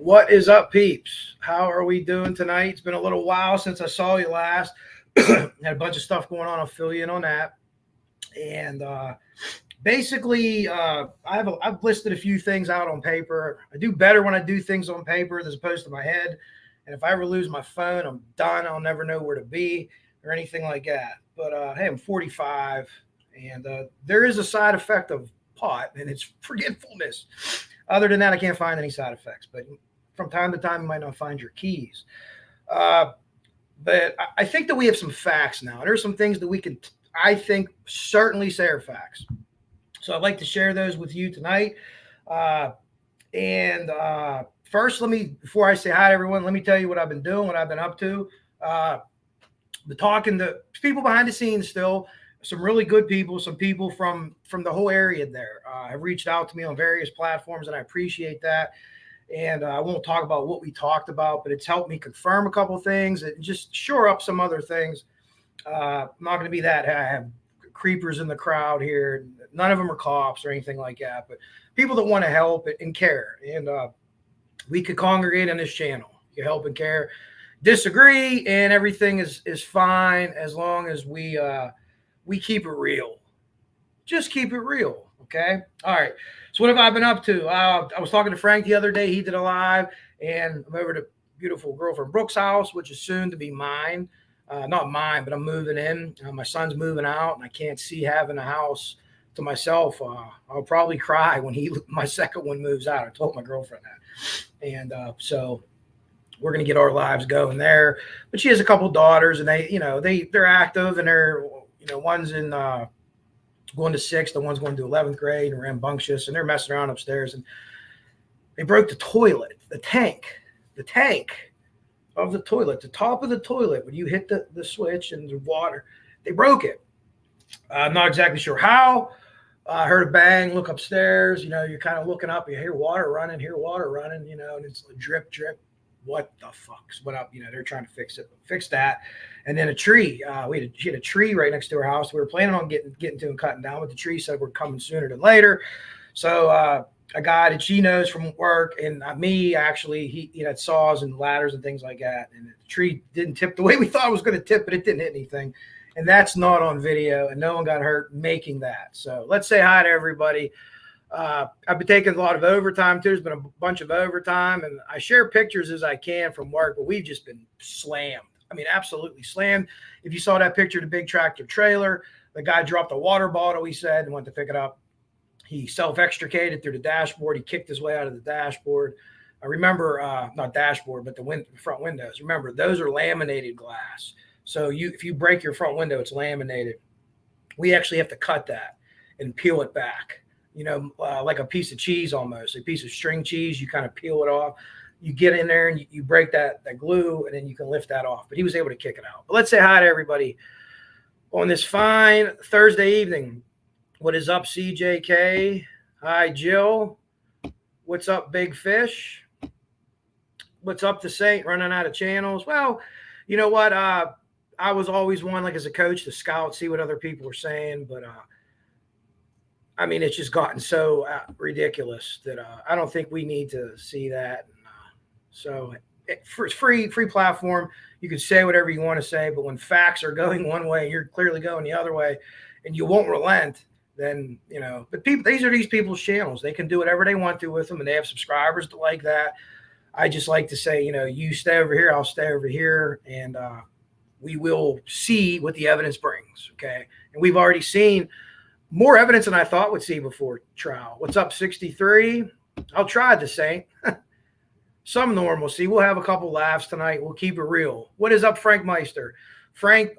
What is up, peeps? How are we doing tonight? It's been a little while since I saw you last. Had a bunch of stuff going on. I'll fill you in on that. And basically, I've listed a few things out on paper. I do better when I do things on paper as opposed to my head. And if I ever lose my phone, I'm done. I'll never know where to be or anything like that. But hey, I'm 45, and there is a side effect of pot, and it's forgetfulness. Other than that, I can't find any side effects. But from time to time, you might not find your keys. But I think that we have some facts now. There's some things that we can, I think, certainly say are facts. So I'd like to share those with you tonight. First, before I say hi to everyone, let me tell you what I've been doing, what I've been up to. Been talking to people behind the scenes still, some really good people, some people from the whole area there have reached out to me on various platforms, and I appreciate that. And I won't talk about what we talked about, but it's helped me confirm a couple of things and just shore up some other things. I'm not going to be that. I have creepers in the crowd here. None of them are cops or anything like that, but people that want to help and care. And we could congregate on this channel. You help and care. Disagree, and everything is fine as long as we keep it real. Just keep it real. Okay. All right. So what have I been up to? I was talking to Frank the other day. He did a live, and I'm over to beautiful girlfriend Brooke's house, which is soon to be mine. Not mine, but I'm moving in. My son's moving out, and I can't see having a house to myself. I'll probably cry when my second one moves out. I told my girlfriend that. And so we're going to get our lives going there. But she has a couple daughters, and they're active, and one's in going to 6th, the one's going to 11th grade, and rambunctious, and they're messing around upstairs. And They broke the toilet, the tank of the toilet, the top of the toilet. When you hit the switch and the water, they broke it. I'm not exactly sure how. I heard a bang, look upstairs. You're kind of looking up, you hear water running, and it's a drip, drip. What the fuck's went up? They're trying to fix that. And then a tree. She had a tree right next to her house. We were planning on getting to and cutting down, but the tree said we're coming sooner than later. So a guy that she knows from work and me, actually, he had saws and ladders and things like that. And the tree didn't tip the way we thought it was going to tip, but it didn't hit anything. And that's not on video, and no one got hurt making that. So let's say hi to everybody. I've been taking a lot of overtime too. There's been a bunch of overtime, and I share pictures as I can from work, but we've just been slammed. I mean, absolutely slammed. If you saw that picture of the big tractor trailer, the guy dropped a water bottle, he said, and went to pick it up. He self-extricated through the dashboard. He kicked his way out of the dashboard. I remember, not dashboard, but the front windows. Remember, those are laminated glass. So if you break your front window, it's laminated. We actually have to cut that and peel it back, like a piece of cheese almost, a piece of string cheese. You kind of peel it off. You get in there and you break that glue, and then you can lift that off. But he was able to kick it out. But let's say hi to everybody on this fine Thursday evening. What is up, CJK? Hi, Jill. What's up, Big Fish? What's up to Saint? Running out of channels. Well, you know what? I was always one, like as a coach, to scout, see what other people were saying. But, I mean, it's just gotten so ridiculous that I don't think we need to see that. So it's free platform. You can say whatever you want to say. But when facts are going one way, you're clearly going the other way, and you won't relent, then, but these are these people's channels. They can do whatever they want to with them, and they have subscribers to like that. I just like to say, you stay over here, I'll stay over here, and we will see what the evidence brings, okay? And we've already seen more evidence than I thought we'd see before trial. What's up, 63? I'll try the Saint. Some normalcy. We'll have a couple laughs tonight. We'll keep it real. What is up, Frank Meister? Frank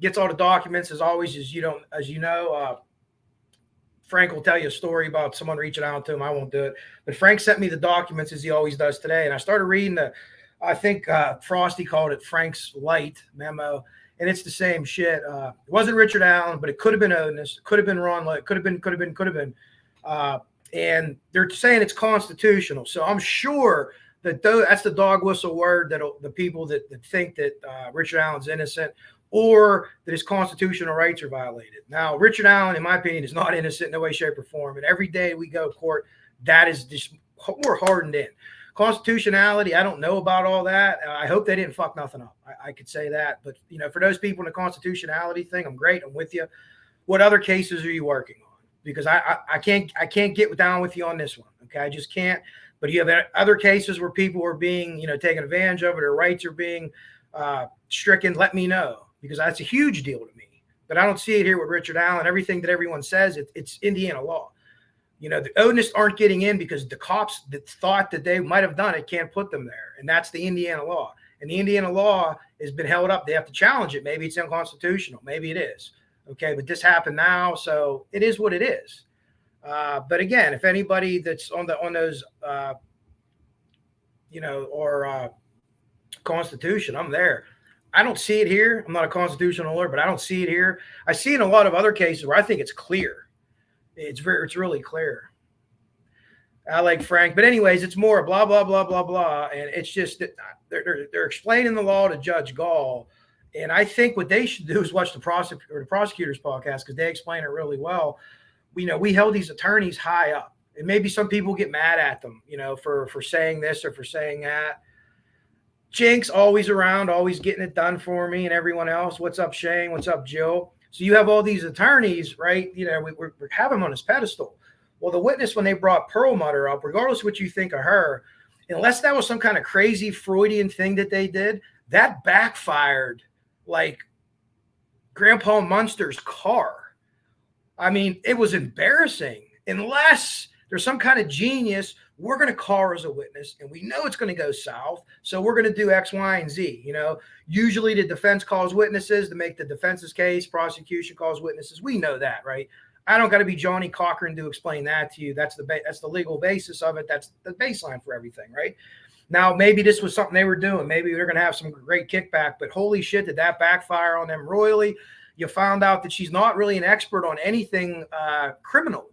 gets all the documents, as always, as you know. Frank will tell you a story about someone reaching out to him. I won't do it. But Frank sent me the documents, as he always does today, and I started reading I think Frosty called it Frank's Light memo, and it's the same shit. It wasn't Richard Allen, but it could have been Odinus. It could have been Ron Light. Could have been. And they're saying it's constitutional. So I'm sure that that's the dog whistle word that the people that think that Richard Allen's innocent or that his constitutional rights are violated. Now, Richard Allen, in my opinion, is not innocent in no way, shape, or form. And every day we go to court, that is just more hardened in. Constitutionality, I don't know about all that. I hope they didn't fuck nothing up. I could say that. But, for those people in the constitutionality thing, I'm great. I'm with you. What other cases are you working on? Because I can't get down with you on this one. Okay, I just can't. But you have other cases where people are being, taken advantage of, or their rights are being stricken. Let me know, because that's a huge deal to me. But I don't see it here with Richard Allen. Everything that everyone says, it's Indiana law. The Odinists aren't getting in because the cops that thought that they might have done it can't put them there. And that's the Indiana law. And the Indiana law has been held up. They have to challenge it. Maybe it's unconstitutional. Maybe it is. Okay, but this happened now, so it is what it is. But again, if anybody that's on those, or Constitution, I'm there. I don't see it here. I'm not a constitutional lawyer, but I don't see it here. I see it in a lot of other cases where I think it's clear. It's really clear. I like Frank, but anyways, it's more blah blah blah blah blah, and it's just that they're explaining the law to Judge Gall. And I think what they should do is watch the prosecutor's podcast, because they explain it really well. We held these attorneys high up, and maybe some people get mad at them, for saying this or for saying that. Jink's always around, always getting it done for me and everyone else. What's up, Shane? What's up, Jill? So you have all these attorneys, right? We're having them on this pedestal. Well, the witness, when they brought Perlmutter up, regardless of what you think of her, unless that was some kind of crazy Freudian thing that they did, that backfired like Grandpa Munster's car. I mean, it was embarrassing. Unless there's some kind of genius, we're going to call her as a witness, and we know it's going to go south, so we're going to do X, Y, and Z. Usually the defense calls witnesses to make the defense's case. Prosecution calls witnesses. We know that, right? I don't got to be Johnny Cochran to explain that to you. That's the legal basis of it. That's the baseline for everything, right? Now, maybe this was something they were doing. Maybe they're going to have some great kickback, but holy shit, did that backfire on them royally? You found out that she's not really an expert on anything criminal.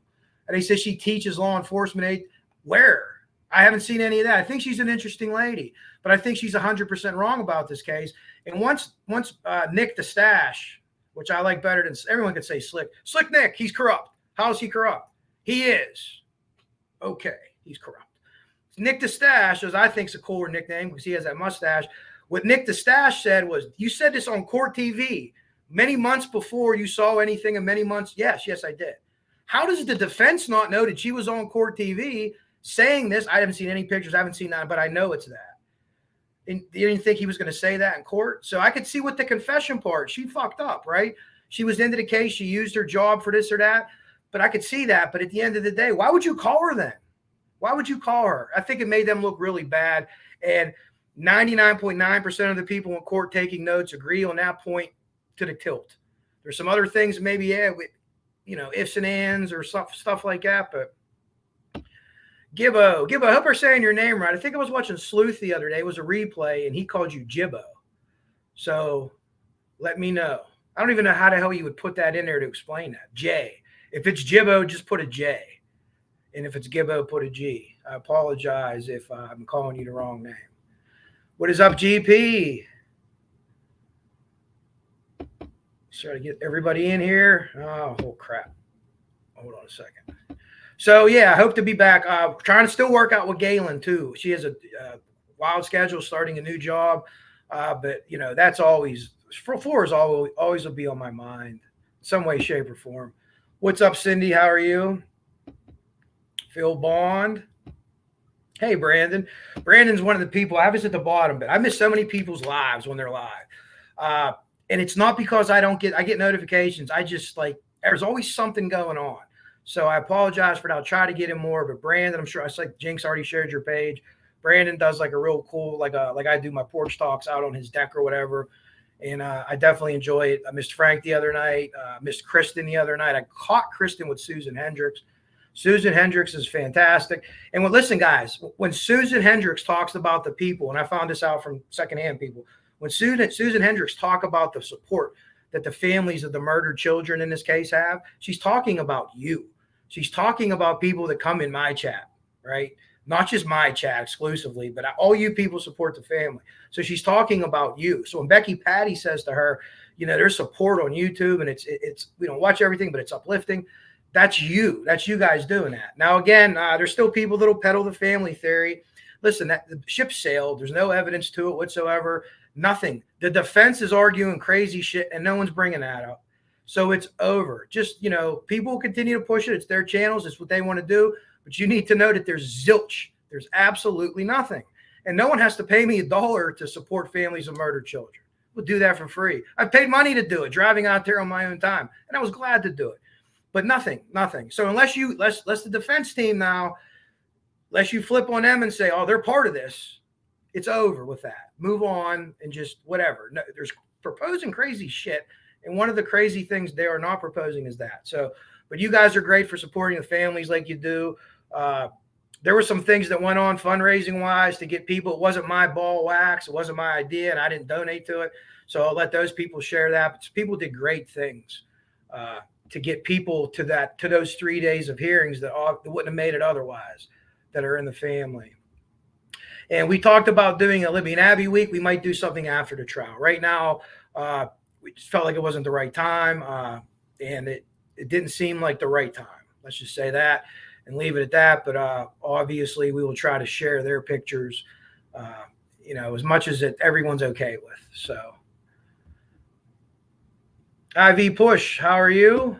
And they say she teaches law enforcement aid. Where? I haven't seen any of that. I think she's an interesting lady, but I think she's 100% wrong about this case. And once Nick the Stash, which I like better than everyone could say Slick Nick, he's corrupt. How is he corrupt? He is. Okay, he's corrupt. Nick the Stash, as I think is a cooler nickname because he has that mustache. What Nick the Stash said was, you said this on court TV many months before you saw anything in many months. Yes, I did. How does the defense not know that she was on court TV saying this? I haven't seen any pictures. I haven't seen that, but I know it's that. And you didn't think he was going to say that in court? So I could see with the confession part, she fucked up, right? She was into the case. She used her job for this or that, but I could see that. But at the end of the day, why would you call her then? Why would you call her? I think it made them look really bad. And 99.9% of the people in court taking notes agree on that point to the tilt. There's some other things maybe, ifs and ands or stuff like that. But Gibbo, I hope I'm saying your name right. I think I was watching Sleuth the other day. It was a replay, and he called you Gibbo. So let me know. I don't even know how the hell you would put that in there to explain that. J. If it's Gibbo, just put a J. And if it's Gibbo, put a G. I apologize if I'm calling you the wrong name. What is up, GP? Try to get everybody in here. Oh, crap. Hold on a second. So, yeah, I hope to be back. Trying to still work out with Galen, too. She has a wild schedule, starting a new job. But, that's always – floor is always will be on my mind, some way, shape, or form. What's up, Cindy? How are you? Phil Bond. Hey, Brandon. Brandon's one of the people, I was at the bottom, but I miss so many people's lives when they're live. And it's not because I get notifications. I just there's always something going on. So I apologize for that. I'll try to get in more, but Brandon, I'm sure Jinx already shared your page. Brandon does a real cool, like I do my porch talks out on his deck or whatever. And I definitely enjoy it. I missed Frank the other night. Missed Kristen the other night. I caught Kristen with Susan Hendricks. Susan Hendricks is fantastic. And listen, guys, when Susan Hendricks talks about the people, and I found this out from secondhand people, when Susan Hendricks talk about the support that the families of the murdered children in this case have, she's talking about you. She's talking about people that come in my chat, right? Not just my chat exclusively, but all you people support the family. So she's talking about you. So when Becky Patty says to her, there's support on YouTube and it's we don't watch everything, but it's uplifting. That's you. That's you guys doing that. Now, again, there's still people that'll peddle the family theory. Listen, the ship sailed. There's no evidence to it whatsoever. Nothing. The defense is arguing crazy shit, and no one's bringing that up. So it's over. Just, people continue to push it. It's their channels. It's what they want to do. But you need to know that there's zilch. There's absolutely nothing. And no one has to pay me $1 to support families of murdered children. We'll do that for free. I paid money to do it, driving out there on my own time. And I was glad to do it. But nothing. So unless the defense team now, unless you flip on them and say, oh, they're part of this, it's over with that. Move on and just whatever. No, there's proposing crazy shit. And one of the crazy things they are not proposing is that. So, but you guys are great for supporting the families like you do. There were some things that went on fundraising wise to get people. It wasn't my ball wax. It wasn't my idea, and I didn't donate to it. So I'll let those people share that. But people did great things to get people to those 3 days of hearings that wouldn't have made it otherwise, that are in the family. And we talked about doing a Libby and Abby week. We might do something after the trial. Right now, we just felt like it wasn't the right time, and it didn't seem like the right time. Let's just say that and leave it at that. But obviously, we will try to share their pictures, as much as everyone's okay with. So, IV Push, how are you?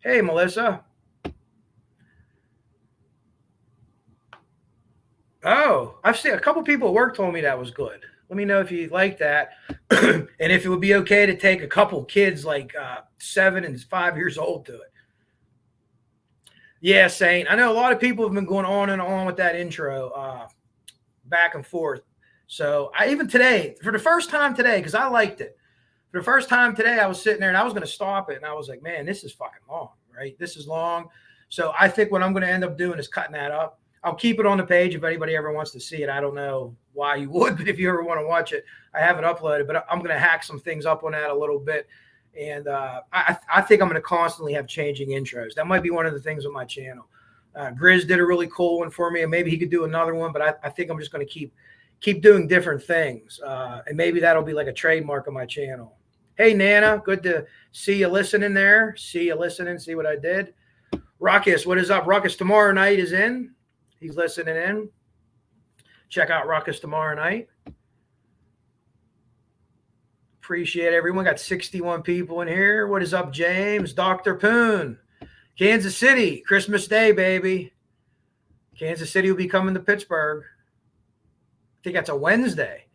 Hey, Melissa. Oh, I've seen a couple people at work told me that was good. Let me know if you like that. And if it would be okay to take a couple kids 7 and 5 years old to it. Yeah, Saint. I know a lot of people have been going on and on with that intro back and forth. So I even today, for the first time today, because I liked it. For the first time today, I was sitting there and I was going to stop it. And I was like, man, this is fucking long. right? This is long. So I think what I'm going to end up doing is cutting that up. I'll keep it on the page if anybody ever wants to see it. I don't know why you would, but if you ever want to watch it, I haven't uploaded, but I'm going to hack some things up on that a little bit. And I think I'm going to constantly have changing intros. That might be one of the things with my channel. Grizz did a really cool one for me, and maybe he could do another one, but I think I'm just going to keep doing different things. And maybe that'll be like a trademark of my channel. Hey, Nana, good to see you listening there. See you listening, see what I did. Ruckus, what is up? Ruckus tomorrow night is in. He's listening in. Check out Ruckus tomorrow night. Appreciate everyone. Got 61 people in here. What is up, James? Dr. Poon. Kansas City, Christmas Day, baby. Kansas City will be coming to Pittsburgh. I think that's a Wednesday.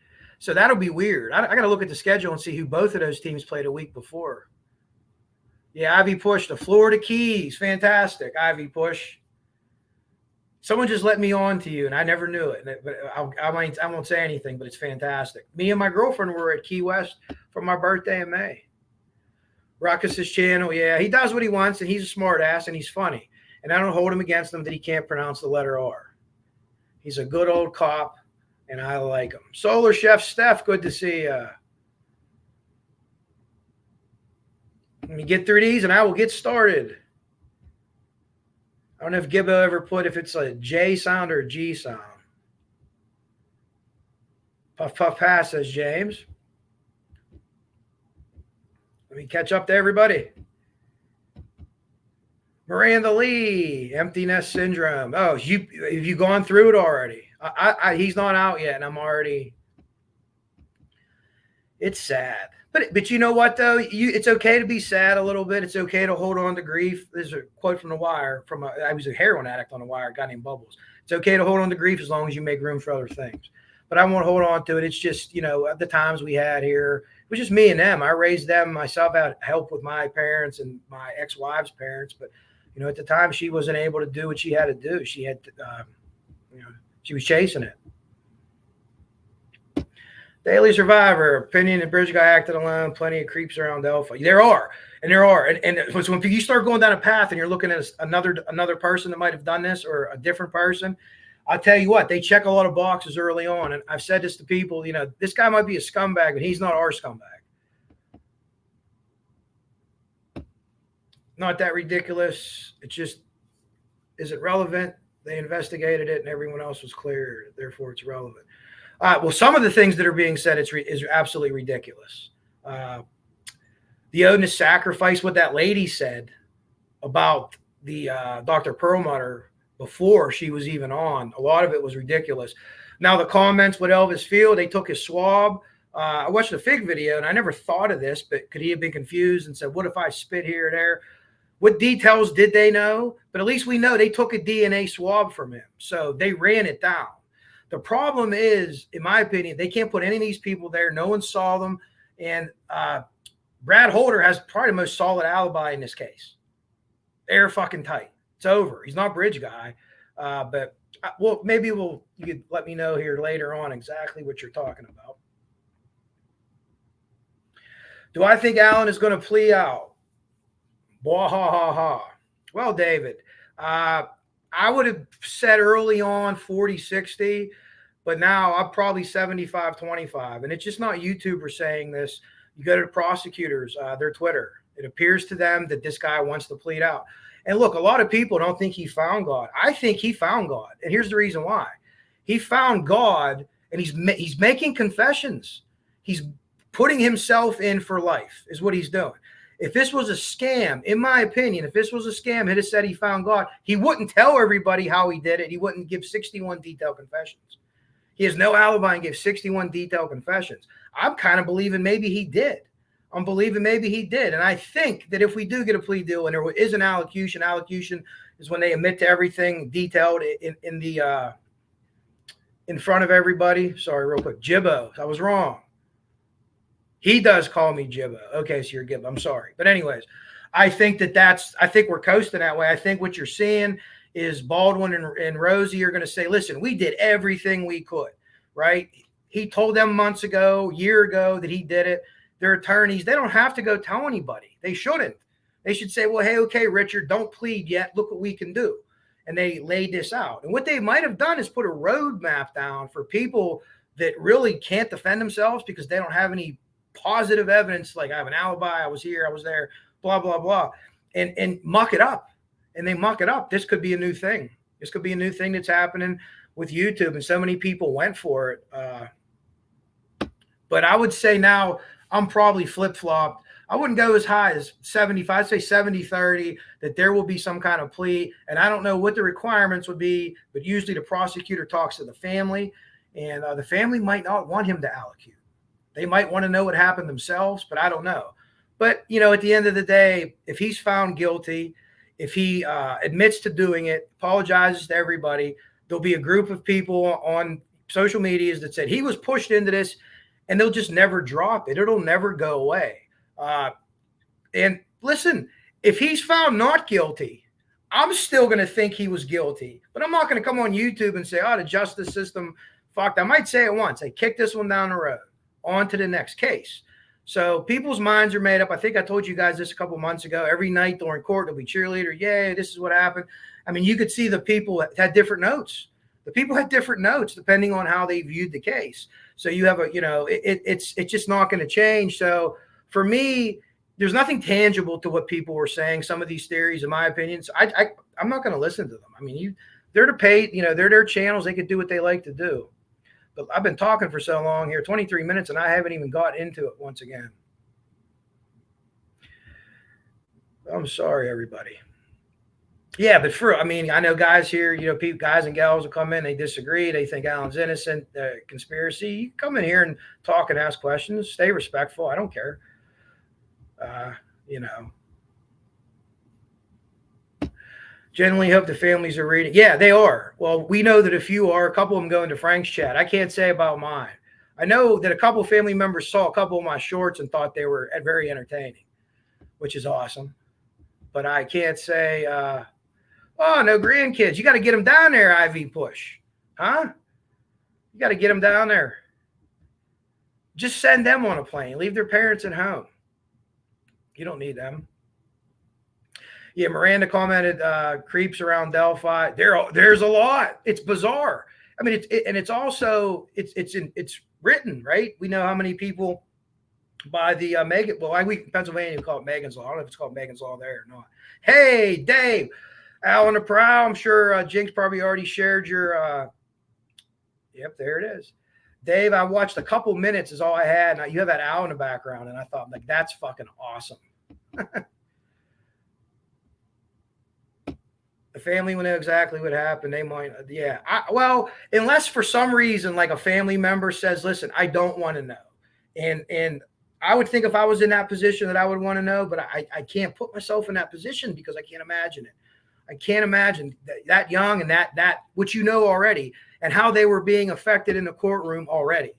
So that'll be weird. I got to look at the schedule and see who both of those teams played a week before. Yeah, Ivy Push, the Florida Keys. Fantastic, Ivy Push. Someone just let me on to you, and I never knew it. But I won't say anything, but it's fantastic. Me and my girlfriend were at Key West for my birthday in May. Ruckus's channel, yeah, he does what he wants, and he's a smart ass, and he's funny. And I don't hold him against him that he can't pronounce the letter R. He's a good old cop, and I like him. Solar Chef Steph, good to see you. Let me get through these, and I will get started. I don't know if Gibbo ever put if it's a J sound or a G sound. Puff Puff Pass, says James. Let me catch up to everybody. Miranda Lee, empty nest syndrome. Oh, have you gone through it already? He's not out yet, and I'm already. It's sad. But you know what, though? It's okay to be sad a little bit. It's okay to hold on to grief. There's a quote from The Wire. I was a heroin addict on The Wire, a guy named Bubbles. It's okay to hold on to grief as long as you make room for other things. But I won't hold on to it. It's just, at the times we had here, it was just me and them. I raised them myself. I had help with my parents and my ex-wife's parents. But, at the time, she wasn't able to do what she had to do. She had, she was chasing it. Daily Survivor, opinion that Bridge guy acted alone, plenty of creeps around Delphi. There are. And so when you start going down a path and you're looking at another person that might have done this or a different person, I'll tell you what, they check a lot of boxes early on. And I've said this to people, this guy might be a scumbag, but he's not our scumbag. Not that ridiculous. It just isn't relevant. They investigated it and everyone else was clear. Therefore, it's relevant. Well, some of the things that are being said is absolutely ridiculous. The Odinist sacrifice, what that lady said about the Dr. Perlmutter before she was even on, a lot of it was ridiculous. Now, the comments with Elvis Field, they took his swab. I watched the Fig video, and I never thought of this, but could he have been confused and said, what if I spit here or there? What details did they know? But at least we know they took a DNA swab from him. So they ran it down. The problem is, in my opinion, they can't put any of these people there. No one saw them. And Brad Holder has probably the most solid alibi in this case. They're fucking tight. It's over. He's not bridge guy. But maybe you could let me know here later on exactly what you're talking about. Do I think Allen is going to plea out? Blah, ha, ha, ha. Well, David, I would have said early on 40-60, but now I'm probably 75-25. And it's just not YouTubers saying this. You go to the prosecutors, their Twitter. It appears to them that this guy wants to plead out. And look, a lot of people don't think he found God. I think he found God. And here's the reason why. He found God, and he's making confessions. He's putting himself in for life is what he's doing. If this was a scam, in my opinion, if this was a scam, he'd have said he found God. He wouldn't tell everybody how he did it. He wouldn't give 61 detailed confessions. He has no alibi and gave 61 detailed confessions. I'm kind of believing maybe he did. I'm believing maybe he did. And I think that if we do get a plea deal and there is an allocution is when they admit to everything detailed in front of everybody. Sorry, real quick. Jibbo, I was wrong. He does call me Jibbo. Okay, so you're Gibbo. I'm sorry. But anyways, I think I think we're coasting that way. I think what you're seeing is Baldwin and Rosie are going to say, listen, we did everything we could, right? He told them months ago, year ago that he did it. Their attorneys, they don't have to go tell anybody. They shouldn't. They should say, well, hey, okay, Richard, don't plead yet. Look what we can do. And they laid this out. And what they might have done is put a roadmap down for people that really can't defend themselves because they don't have any positive evidence. Like, I have an alibi, I was here, I was there, blah, blah, blah, and muck it up. And they muck it up. This could be a new thing. This could be a new thing that's happening with YouTube. And so many people went for it. But I would say now I'm probably flip-flopped. I wouldn't go as high as 75. I'd say 70-30, that there will be some kind of plea. And I don't know what the requirements would be, but usually the prosecutor talks to the family, and the family might not want him to allocute. They might want to know what happened themselves, but I don't know. But, you know, at the end of the day, if he's found guilty, if he admits to doing it, apologizes to everybody, there'll be a group of people on social medias that said he was pushed into this, and they'll just never drop it. It'll never go away. And listen, if he's found not guilty, I'm still going to think he was guilty, but I'm not going to come on YouTube and say, oh, the justice system fucked. I might say it once. I kick this one down the road, on to the next case. So people's minds are made up. I think I told you guys this a couple months ago. Every night during court, there'll be cheerleader. Yay, this is what happened. I mean, you could see the people had different notes. The people had different notes depending on how they viewed the case. So you have it's just not going to change. So for me, there's nothing tangible to what people were saying. Some of these theories, in my opinion, so I'm not going to listen to them. I mean, they're to pay, they're their channels. They could do what they like to do. But I've been talking for so long here, 23 minutes, and I haven't even got into it once again. I'm sorry, everybody. Yeah, but I know guys here, guys and gals will come in, they disagree. They think Alan's innocent, conspiracy. You come in here and talk and ask questions. Stay respectful. I don't care. Generally hope the families are reading. Yeah, they are. Well, we know that a few are. A couple of them go into Frank's chat. I can't say about mine. I know that a couple of family members saw a couple of my shorts and thought they were very entertaining, which is awesome. But I can't say, oh, no grandkids. You got to get them down there, IV Push. Huh? You got to get them down there. Just send them on a plane. Leave their parents at home. You don't need them. Yeah, Miranda commented, creeps around Delphi. There's a lot. It's bizarre. I mean, it's also written, right? We know how many people by the Megan. Well, we in Pennsylvania we call it Megan's Law. I don't know if it's called Megan's Law there or not. Hey, Dave, Alan the Prow. I'm sure Jinx probably already shared your. Yep, there it is. Dave, I watched a couple minutes is all I had. And you have that owl in the background, and I thought, like, that's fucking awesome. The family will know exactly what happened. They might, yeah. Well, unless for some reason, like a family member says, listen, I don't want to know. And I would think if I was in that position that I would want to know, but I can't put myself in that position because I can't imagine it. I can't imagine that young and that which you know already and how they were being affected in the courtroom already.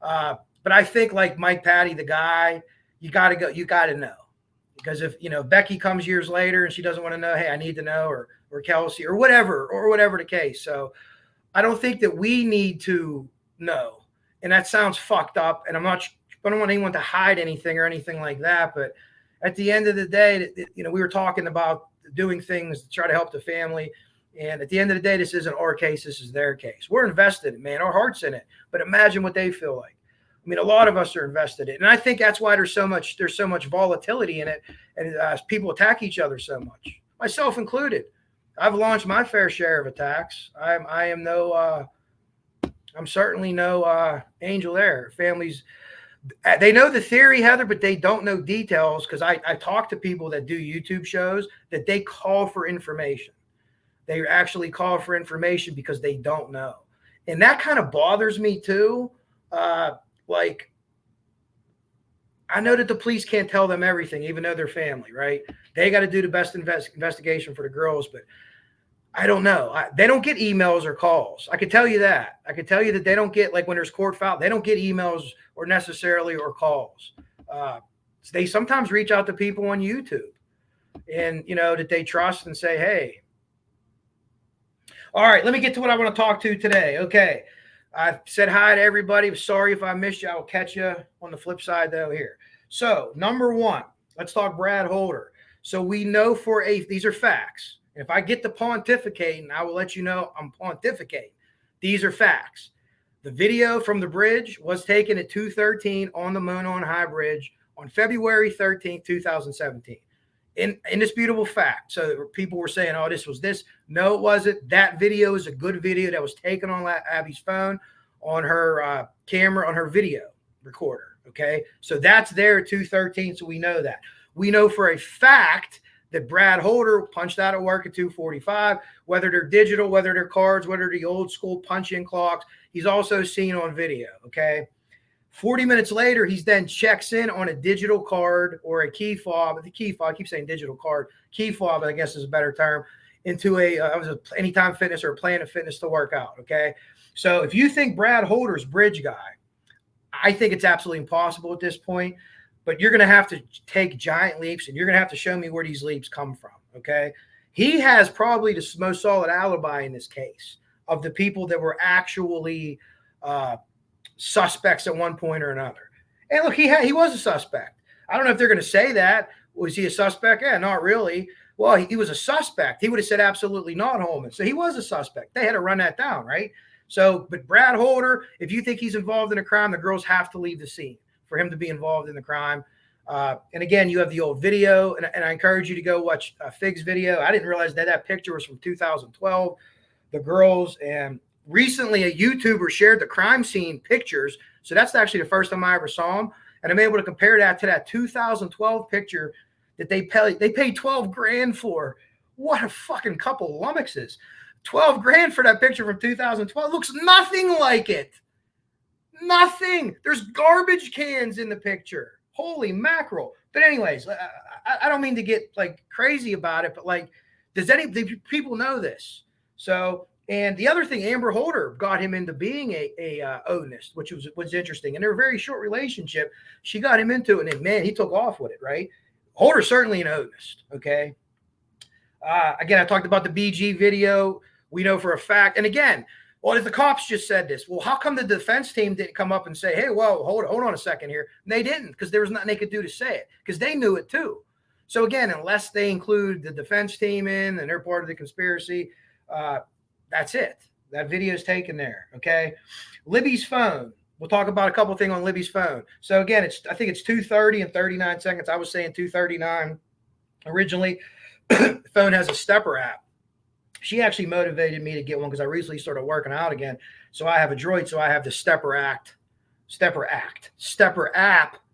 But I think like Mike Patty, the guy, you got to go, you got to know. Because if, Becky comes years later and she doesn't want to know, hey, I need to know, or Kelsey or whatever the case. So I don't think that we need to know. And that sounds fucked up. And I don't want anyone to hide anything or anything like that. But at the end of the day, we were talking about doing things to try to help the family. And at the end of the day, this isn't our case. This is their case. We're invested, man. Our heart's in it. But imagine what they feel like. I mean, a lot of us are invested in it. And I think that's why there's so much volatility in it. And people attack each other so much, myself included. I've launched my fair share of attacks. I'm certainly no angel there. Families, they know the theory, Heather, but they don't know details. Because I talk to people that do YouTube shows that they call for information. They actually call for information because they don't know. And that kind of bothers me too. Like, I know that the police can't tell them everything, even though they're family, right? They got to do the best investigation for the girls, but I don't know. They don't get emails or calls. I can tell you that. I can tell you that they don't get, like when there's court file, they don't get emails or calls. They sometimes reach out to people on YouTube and, that they trust and say, hey. All right, let me get to what I want to talk to today. Okay. I said hi to everybody. Sorry if I missed you. I will catch you on the flip side, though, here. So, number one, let's talk Brad Holder. So we know these are facts. And if I get to pontificating, I will let you know I'm pontificating. These are facts. The video from the bridge was taken at 2:13 on the Monon High Bridge on February 13th, 2017. Indisputable fact. So people were saying, oh, this was this. No, it wasn't. That video is a good video that was taken on Abby's phone, on her camera, on her video recorder. Okay. So that's there at 2:13. So we know that. We know for a fact that Brad Holder punched out of work at 2:45, whether they're digital, whether they're cards, whether they're the old school punch-in clocks. He's also seen on video, okay? 40 minutes later, he then checks in on a digital card or a key fob. The key fob, I keep saying digital card. Key fob, I guess is a better term, into a Anytime Fitness or a Planet Fitness to work out, okay? So if you think Brad Holder's bridge guy, I think it's absolutely impossible at this point. But you're going to have to take giant leaps, and you're going to have to show me where these leaps come from, okay? He has probably the most solid alibi in this case of the people that were actually suspects at one point or another. And look, he was a suspect. I don't know if they're going to say that. Was he a suspect? Yeah, not really. Well, he was a suspect. He would have said absolutely not, Holman. So he was a suspect. They had to run that down, right? So, but Brad Holder, if you think he's involved in a crime, the girls have to leave the scene for him to be involved in the crime. And again, you have the old video, and I encourage you to go watch Fig's video. I didn't realize that picture was from 2012, the girls. And recently a YouTuber shared the crime scene pictures. So that's actually the first time I ever saw him. And I'm able to compare that to that 2012 picture that they paid 12 grand for. What a fucking couple of lummoxes. 12 grand for that picture from 2012. Looks nothing like it. Nothing. There's garbage cans in the picture. Holy mackerel. But anyways, I don't mean to get like crazy about it, but like, do people know this? So, and the other thing, Amber Holder got him into being a Odinist, which was interesting. And they were a very short relationship. She got him into it, and man, he took off with it, right? Holder's certainly an Odinist, okay? Again, I talked about the BG video. We know for a fact. And again, well, if the cops just said this, well, how come the defense team didn't come up and say, hey, well, hold on a second here? And they didn't, because there was nothing they could do to say it, because they knew it too. So again, unless they include the defense team in and they're part of the conspiracy, that's it. That video is taken there, okay? Libby's phone. We'll talk about a couple of things on Libby's phone. So again, I think it's 2:30 and 39 seconds. I was saying 2:39 originally. The phone has a stepper app. She actually motivated me to get one because I recently started working out again. So I have a Droid, so I have the stepper app,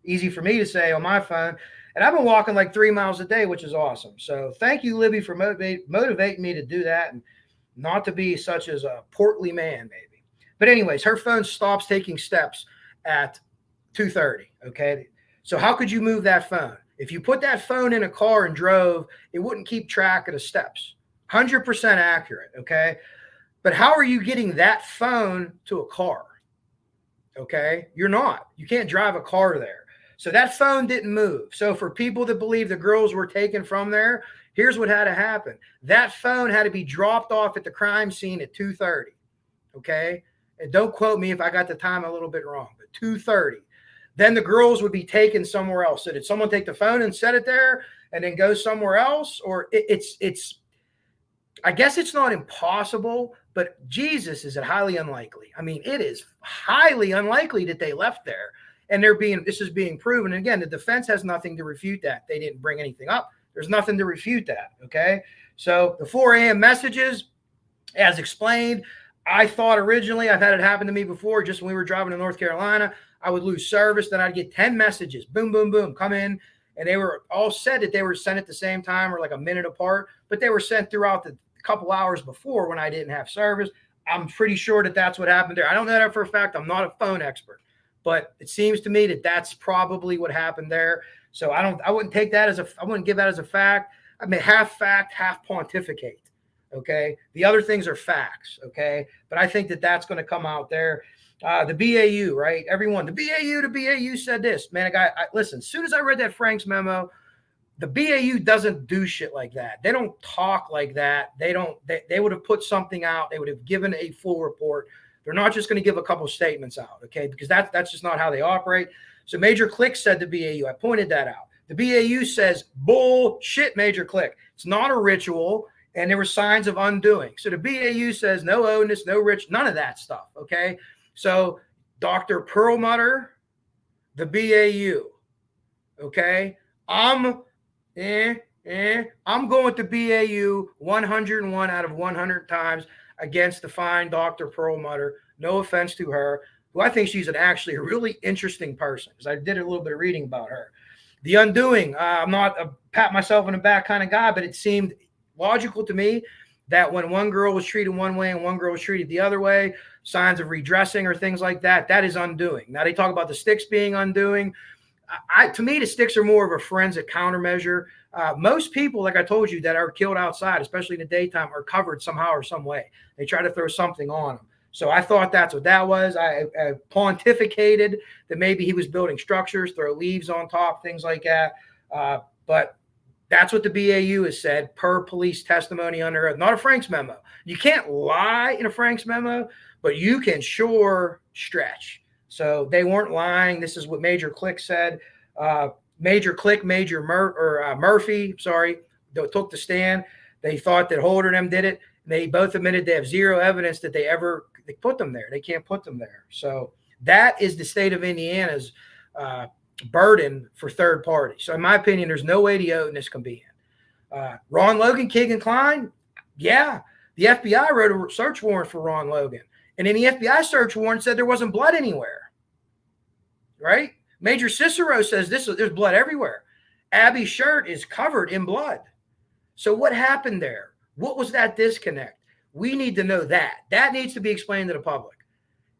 easy for me to say on my phone. And I've been walking like 3 miles a day, which is awesome. So thank you, Libby, for motivating me to do that and not to be such as a portly man, maybe. But anyways, her phone stops taking steps at 2:30, okay? So how could you move that phone? If you put that phone in a car and drove, it wouldn't keep track of the steps. 100% accurate, okay? But how are you getting that phone to a car? Okay? You're not. You can't drive a car there. So that phone didn't move. So for people that believe the girls were taken from there, here's what had to happen. That phone had to be dropped off at the crime scene at 2:30, okay? And don't quote me if I got the time a little bit wrong, but 2:30. Then the girls would be taken somewhere else. So did someone take the phone and set it there and then go somewhere else? Or it's I guess it's not impossible, but Jesus, is it highly unlikely? I mean, it is highly unlikely that they left there. And this is being proven. And again, the defense has nothing to refute that. They didn't bring anything up. There's nothing to refute that, okay? So the 4 a.m. messages, as explained, I thought originally, I've had it happen to me before, just when we were driving to North Carolina, I would lose service, then I'd get 10 messages, boom, boom, boom, come in. And they were all said that they were sent at the same time or like a minute apart, but they were sent throughout the couple hours before when I didn't have service. I'm pretty sure that that's what happened there. I don't know that for a fact. I'm not a phone expert, but it seems to me that that's probably what happened there. So I wouldn't take that I wouldn't give that as a fact. I mean, half fact, half pontificate. Okay. The other things are facts. Okay. But I think that that's going to come out there. The BAU, right? Everyone, the BAU said this, man. Listen, as soon as I read that Frank's memo, the BAU doesn't do shit like that. They don't talk like that. They would have put something out. They would have given a full report. They're not just going to give a couple statements out. Okay. Because that's just not how they operate. So Major Click said to BAU, I pointed that out. The BAU says, bullshit, Major Click. It's not a ritual, and there were signs of undoing. So the BAU says no onus, no rich, none of that stuff, okay? So Dr. Perlmutter, the BAU, okay? I'm going with the BAU 101 out of 100 times against the fine Dr. Perlmutter. No offense to her, who I think she's actually a really interesting person, because I did a little bit of reading about her. The undoing, I'm not a pat myself on the back kind of guy, but it seemed logical to me that when one girl was treated one way and one girl was treated the other way, signs of redressing or things like that, that is undoing. Now they talk about the sticks being undoing. To me, the sticks are more of a forensic countermeasure. Most people, like I told you, that are killed outside, especially in the daytime, are covered somehow or some way. They try to throw something on them. So I thought that's what that was. I pontificated that maybe he was building structures, throw leaves on top, things like that. But that's what the BAU has said per police testimony under oath, not a Frank's memo. You can't lie in a Frank's memo, but you can sure stretch. So they weren't lying. This is what Major Click said. Major Click, Murphy, took the stand. They thought that Holder and them did it. They both admitted they have zero evidence that they put them there. They can't put them there. So that is the state of Indiana's burden for third parties. So in my opinion, there's no way the onus can be in. Ron Logan, Keegan Klein, yeah. The FBI wrote a search warrant for Ron Logan. And then the FBI search warrant said there wasn't blood anywhere. Right? Major Cicero says there's blood everywhere. Abby's shirt is covered in blood. So what happened there? What was that disconnect? We need to know that. That needs to be explained to the public.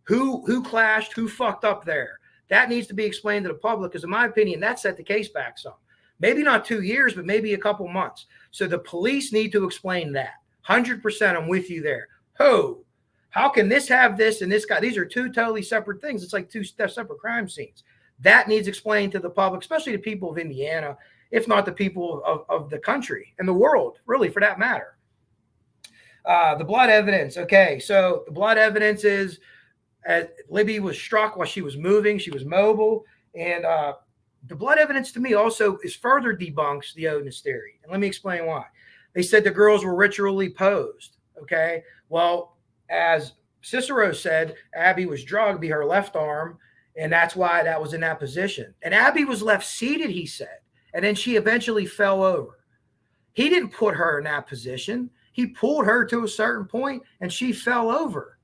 Who clashed? Who fucked up there? That needs to be explained to the public, because in my opinion, that set the case back some. Maybe not 2 years, but maybe a couple months. So the police need to explain that. 100% I'm with you there. How can this have this and this guy? These are two totally separate things. It's like two separate crime scenes. That needs explained to the public, especially the people of Indiana, if not the people of the country and the world, really, for that matter. The blood evidence. Okay, so the blood evidence is Libby was struck while she was moving. She was mobile. And the blood evidence to me also is further debunks the onus theory. And let me explain why. They said the girls were ritually posed. Okay, well, as Cicero said, Abby was drugged, be her left arm, and that's why that was in that position. And Abby was left seated, he said, and then she eventually fell over. He didn't put her in that position. He pulled her to a certain point, and she fell over.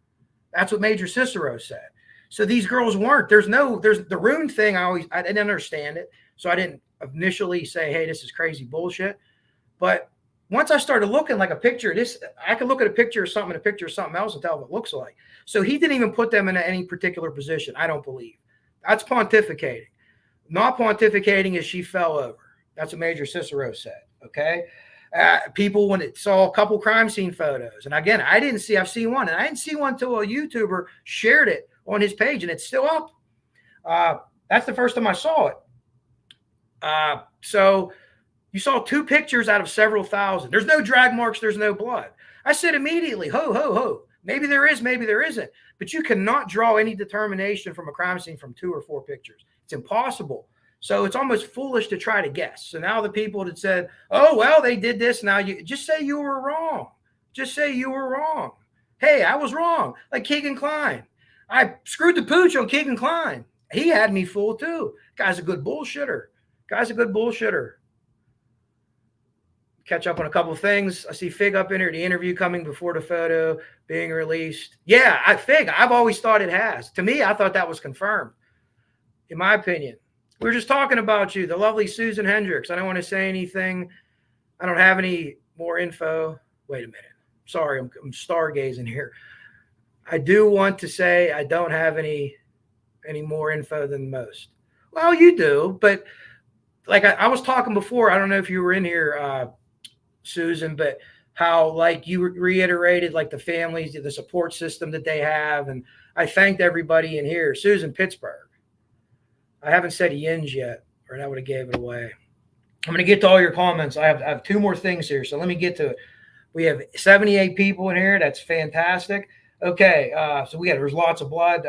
That's what Major Cicero said. So these girls weren't. There's the rune thing. I didn't understand it, so I didn't initially say, hey, this is crazy bullshit. But once I started looking like a picture of this, I could look at a picture of something and a picture of something else and tell what it looks like. So he didn't even put them in any particular position, I don't believe. That's pontificating. Not pontificating is she fell over. That's what Major Cicero said, okay? People, when it saw a couple crime scene photos, and again, I've seen one, and I didn't see one until a YouTuber shared it on his page, and it's still up. That's the first time I saw it. So you saw two pictures out of several thousand. There's no drag marks. There's no blood. I said immediately, ho. Maybe there is, maybe there isn't. But you cannot draw any determination from a crime scene from 2 or 4 pictures. It's impossible. So it's almost foolish to try to guess. So now the people that said, oh, well, they did this. Now you just say you were wrong. Just say you were wrong. Hey, I was wrong. Like Keegan Klein. I screwed the pooch on Keegan Klein. He had me fooled too. Guy's a good bullshitter. Catch up on a couple of things. I see Fig up in here, the interview coming before the photo being released. Yeah, Fig, I've always thought it has. To me, I thought that was confirmed, in my opinion. We were just talking about you, the lovely Susan Hendricks. I don't want to say anything. I don't have any more info. Wait a minute. Sorry, I'm stargazing here. I do want to say I don't have any more info than most. Well, you do, but like I was talking before, I don't know if you were in here, Susan, but how like you reiterated like the families, the support system that they have. And I thanked everybody in here. Susan, Pittsburgh. I haven't said yins yet, or that would have gave it away. I'm going to get to all your comments. I have 2 more things here. So let me get to it. We have 78 people in here. That's fantastic. Okay. So there's lots of blood.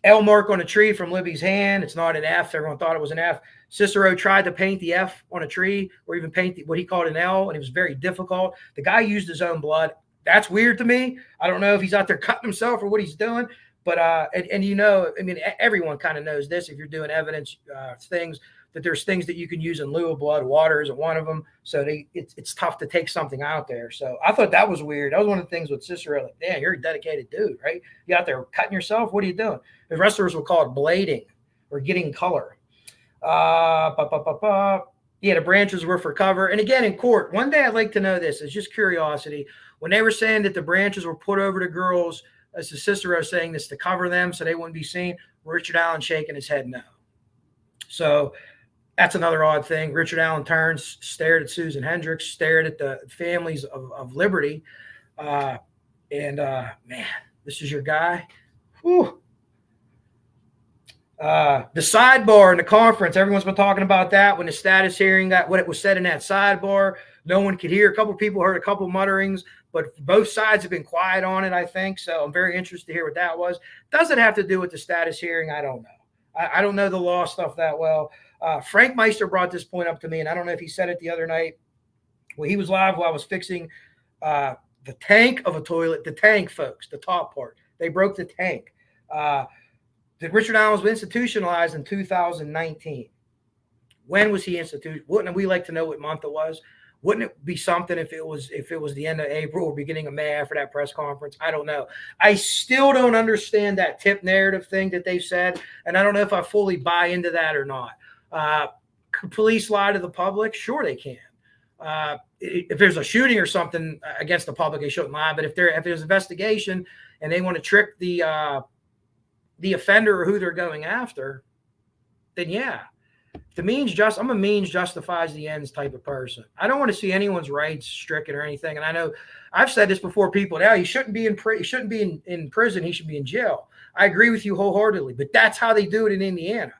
L mark on a tree from Libby's hand. It's not an F. Everyone thought it was an F. Cicero tried to paint the F on a tree or even paint what he called an L, and it was very difficult. The guy used his own blood. That's weird to me. I don't know if he's out there cutting himself or what he's doing, but and you know, I mean, everyone kind of knows this. If you're doing evidence things, that there's things that you can use in lieu of blood. Water isn't one of them. So it's tough to take something out there. So I thought that was weird. That was one of the things with Cicero. Like, damn, you're a dedicated dude, right? You out there cutting yourself? What are you doing? The wrestlers will call it blading or getting color. Yeah, the branches were for cover. And again, in court, one day I'd like to know this. It's just curiosity. When they were saying that the branches were put over the girls, as the Cicero saying this to cover them so they wouldn't be seen, Richard Allen shaking his head no. So that's another odd thing. Richard Allen turns, stared at Susan Hendricks, stared at the families of Liberty. Man, this is your guy. Whew. The sidebar in the conference, everyone's been talking about that when the status hearing got what it was said in that sidebar. No one could hear. A couple of people heard a couple of mutterings, but both sides have been quiet on it, I think. So I'm very interested to hear what that was. Does it have to do with the status hearing? I don't know. I don't know the law stuff that well. Frank Meister brought this point up to me, and I don't know if he said it the other night. Well, he was live while I was fixing the tank of a toilet. The tank, folks, the top part. They broke the tank. Richard Allen was institutionalized in 2019. When was he instituted? Wouldn't we like to know what month it was? Wouldn't it be something if it was the end of April or beginning of May after that press conference? I don't know. I still don't understand that tip narrative thing that they said, and I don't know if I fully buy into that or not. Could police lie to the public? Sure, they can. If there's a shooting or something against the public, they shouldn't lie. But if there's an investigation and they want to trick the offender or who they're going after, then yeah. I'm a means justifies the ends type of person. I don't want to see anyone's rights stricken or anything. And I know I've said this before. People now, he shouldn't be in prison. He should be in jail. I agree with you wholeheartedly. But that's how they do it in Indiana.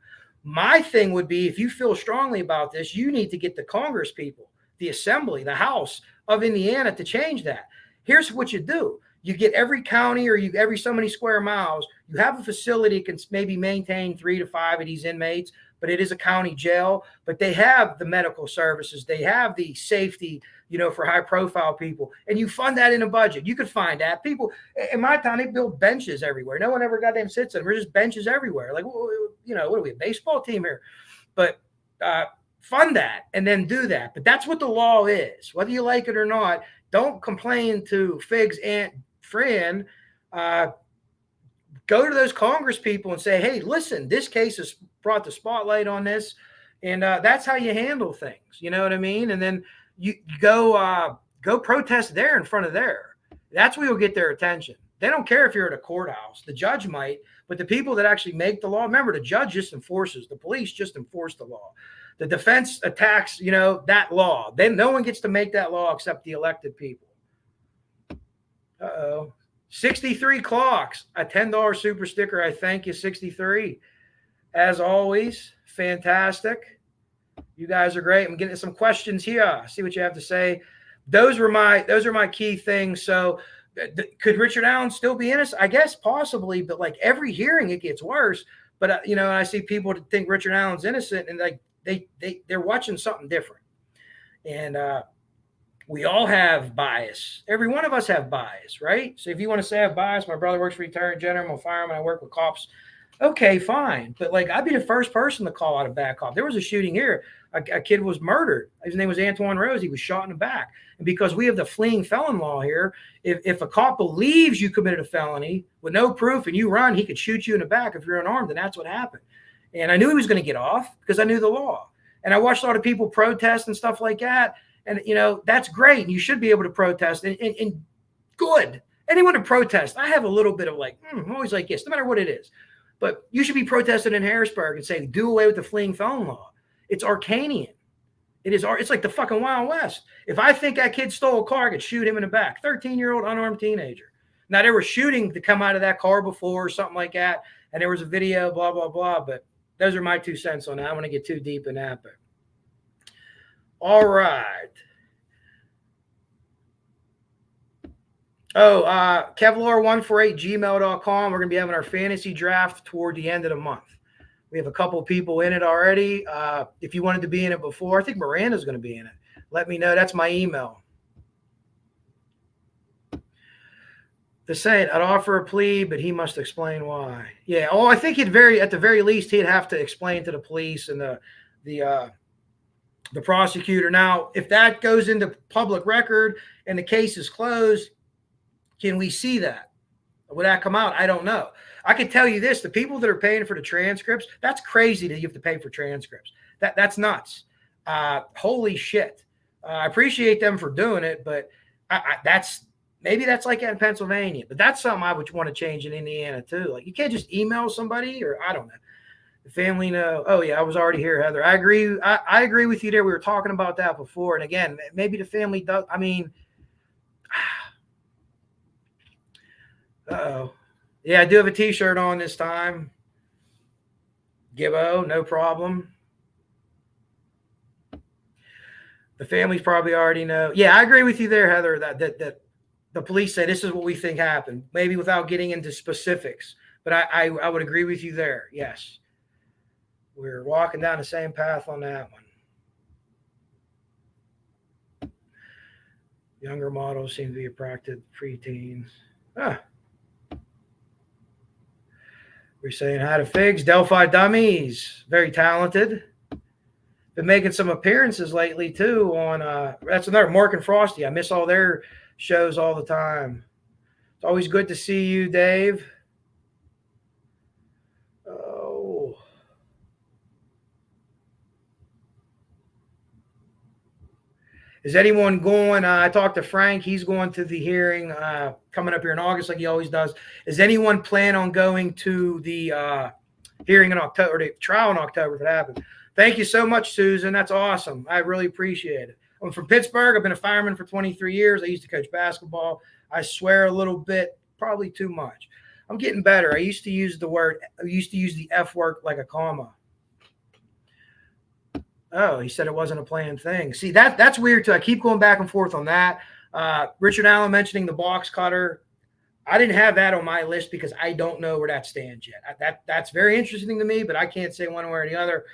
My thing would be, if you feel strongly about this, you need to get the Congress people, the Assembly, the House of Indiana to change that. Here's what you do. You get every county or every so many square miles, you have a facility that can maybe maintain 3 to 5 of these inmates, but it is a county jail. But they have the medical services. They have the safety, for high profile people. And you fund that in a budget. You could find that. People in my town, they build benches everywhere. No one ever goddamn sits in them. There's just benches everywhere. Like, what are we, a baseball team here? But fund that and then do that. But that's what the law is. Whether you like it or not, don't complain to Fig's Aunt Fran. Go to those Congress people and say, hey, listen, this case has brought the spotlight on this. And that's how you handle things. You know what I mean? And then you go protest there in front of there. That's where you'll get their attention. They don't care if you're at a courthouse. The judge might, but the people that actually make the law, remember, the judge just enforces. The police just enforce the law. The defense attacks, that law. Then no one gets to make that law except the elected people. 63 clocks, a $10 super sticker. I thank you, 63. As always, fantastic. You guys are great. I'm getting some questions here. See what you have to say. Those are my key things. So could Richard Allen still be innocent? I guess possibly, but like every hearing it gets worse. But I see people that think Richard Allen's innocent, and like they're watching something different. And we all have bias. Every one of us have bias, right? So if you want to say I have bias, my brother works for Retired General, I'm a fireman, I work with cops. Okay, fine. But like, I'd be the first person to call out a bad cop. There was a shooting here. A kid was murdered. His name was Antoine Rose. He was shot in the back. And because we have the fleeing felon law here, if a cop believes you committed a felony with no proof and you run, he could shoot you in the back if you're unarmed. And that's what happened. And I knew he was going to get off because I knew the law. And I watched a lot of people protest and stuff like that. And, that's great. And you should be able to protest. And good. Anyone to protest. I have a little bit of like, I'm always like this, no matter what it is. But you should be protesting in Harrisburg and saying, do away with the fleeing felon law. It's Arcanian. It's like the fucking Wild West. If I think that kid stole a car, I could shoot him in the back. 13-year-old unarmed teenager. Now, there was shooting to come out of that car before or something like that. And there was a video, blah, blah, blah. But those are my 2 cents on that. I don't want to get too deep in that. But all right. Kevlar148gmail.com. We're going to be having our fantasy draft toward the end of the month. We have a couple people in it already. If you wanted to be in it before, I think Miranda's going to be in it. Let me know. That's my email. The Saint, I'd offer a plea, but he must explain why. Yeah. Oh, I think at the very least, he'd have to explain to the police and the prosecutor. Now, if that goes into public record and the case is closed, can we see that? Would that come out? I don't know. I can tell you this: the people that are paying for the transcripts, that's crazy that you have to pay for transcripts. That's nuts. Holy shit. I appreciate them for doing it, but maybe that's like in Pennsylvania, but that's something I would want to change in Indiana too. Like you can't just email somebody, or I don't know. The family know. Oh yeah, I was already here, Heather. I agree. I agree with you there. We were talking about that before. And again, maybe the family does. I mean, uh-oh. Yeah, I do have a t-shirt on this time. Gibbo, no problem. The families probably already know. Yeah, I agree with you there, Heather, that the police say this is what we think happened, maybe without getting into specifics. But I would agree with you there. Yes. We're walking down the same path on that one. Younger models seem to be attracted preteens. We're saying hi to Figs, Delphi Dummies, very talented. Been making some appearances lately too on that's another Mark and Frosty. I miss all their shows all the time. It's always good to see you, Dave. Oh. Is anyone going? I talked to Frank. He's going to the hearing coming up here in August, like he always does. Is anyone plan on going to the hearing in October, or the trial in October if it happens? Thank you so much, Susan. That's awesome. I really appreciate it. I'm from Pittsburgh. I've been a fireman for 23 years. I used to coach basketball. I swear a little bit, probably too much. I'm getting better. I used to use the F word like a comma. Oh, he said it wasn't a planned thing. See, that's weird too. I keep going back and forth on that. Richard Allen mentioning the box cutter. I didn't have that on my list because I don't know where that stands yet. That's very interesting to me, but I can't say one way or the other.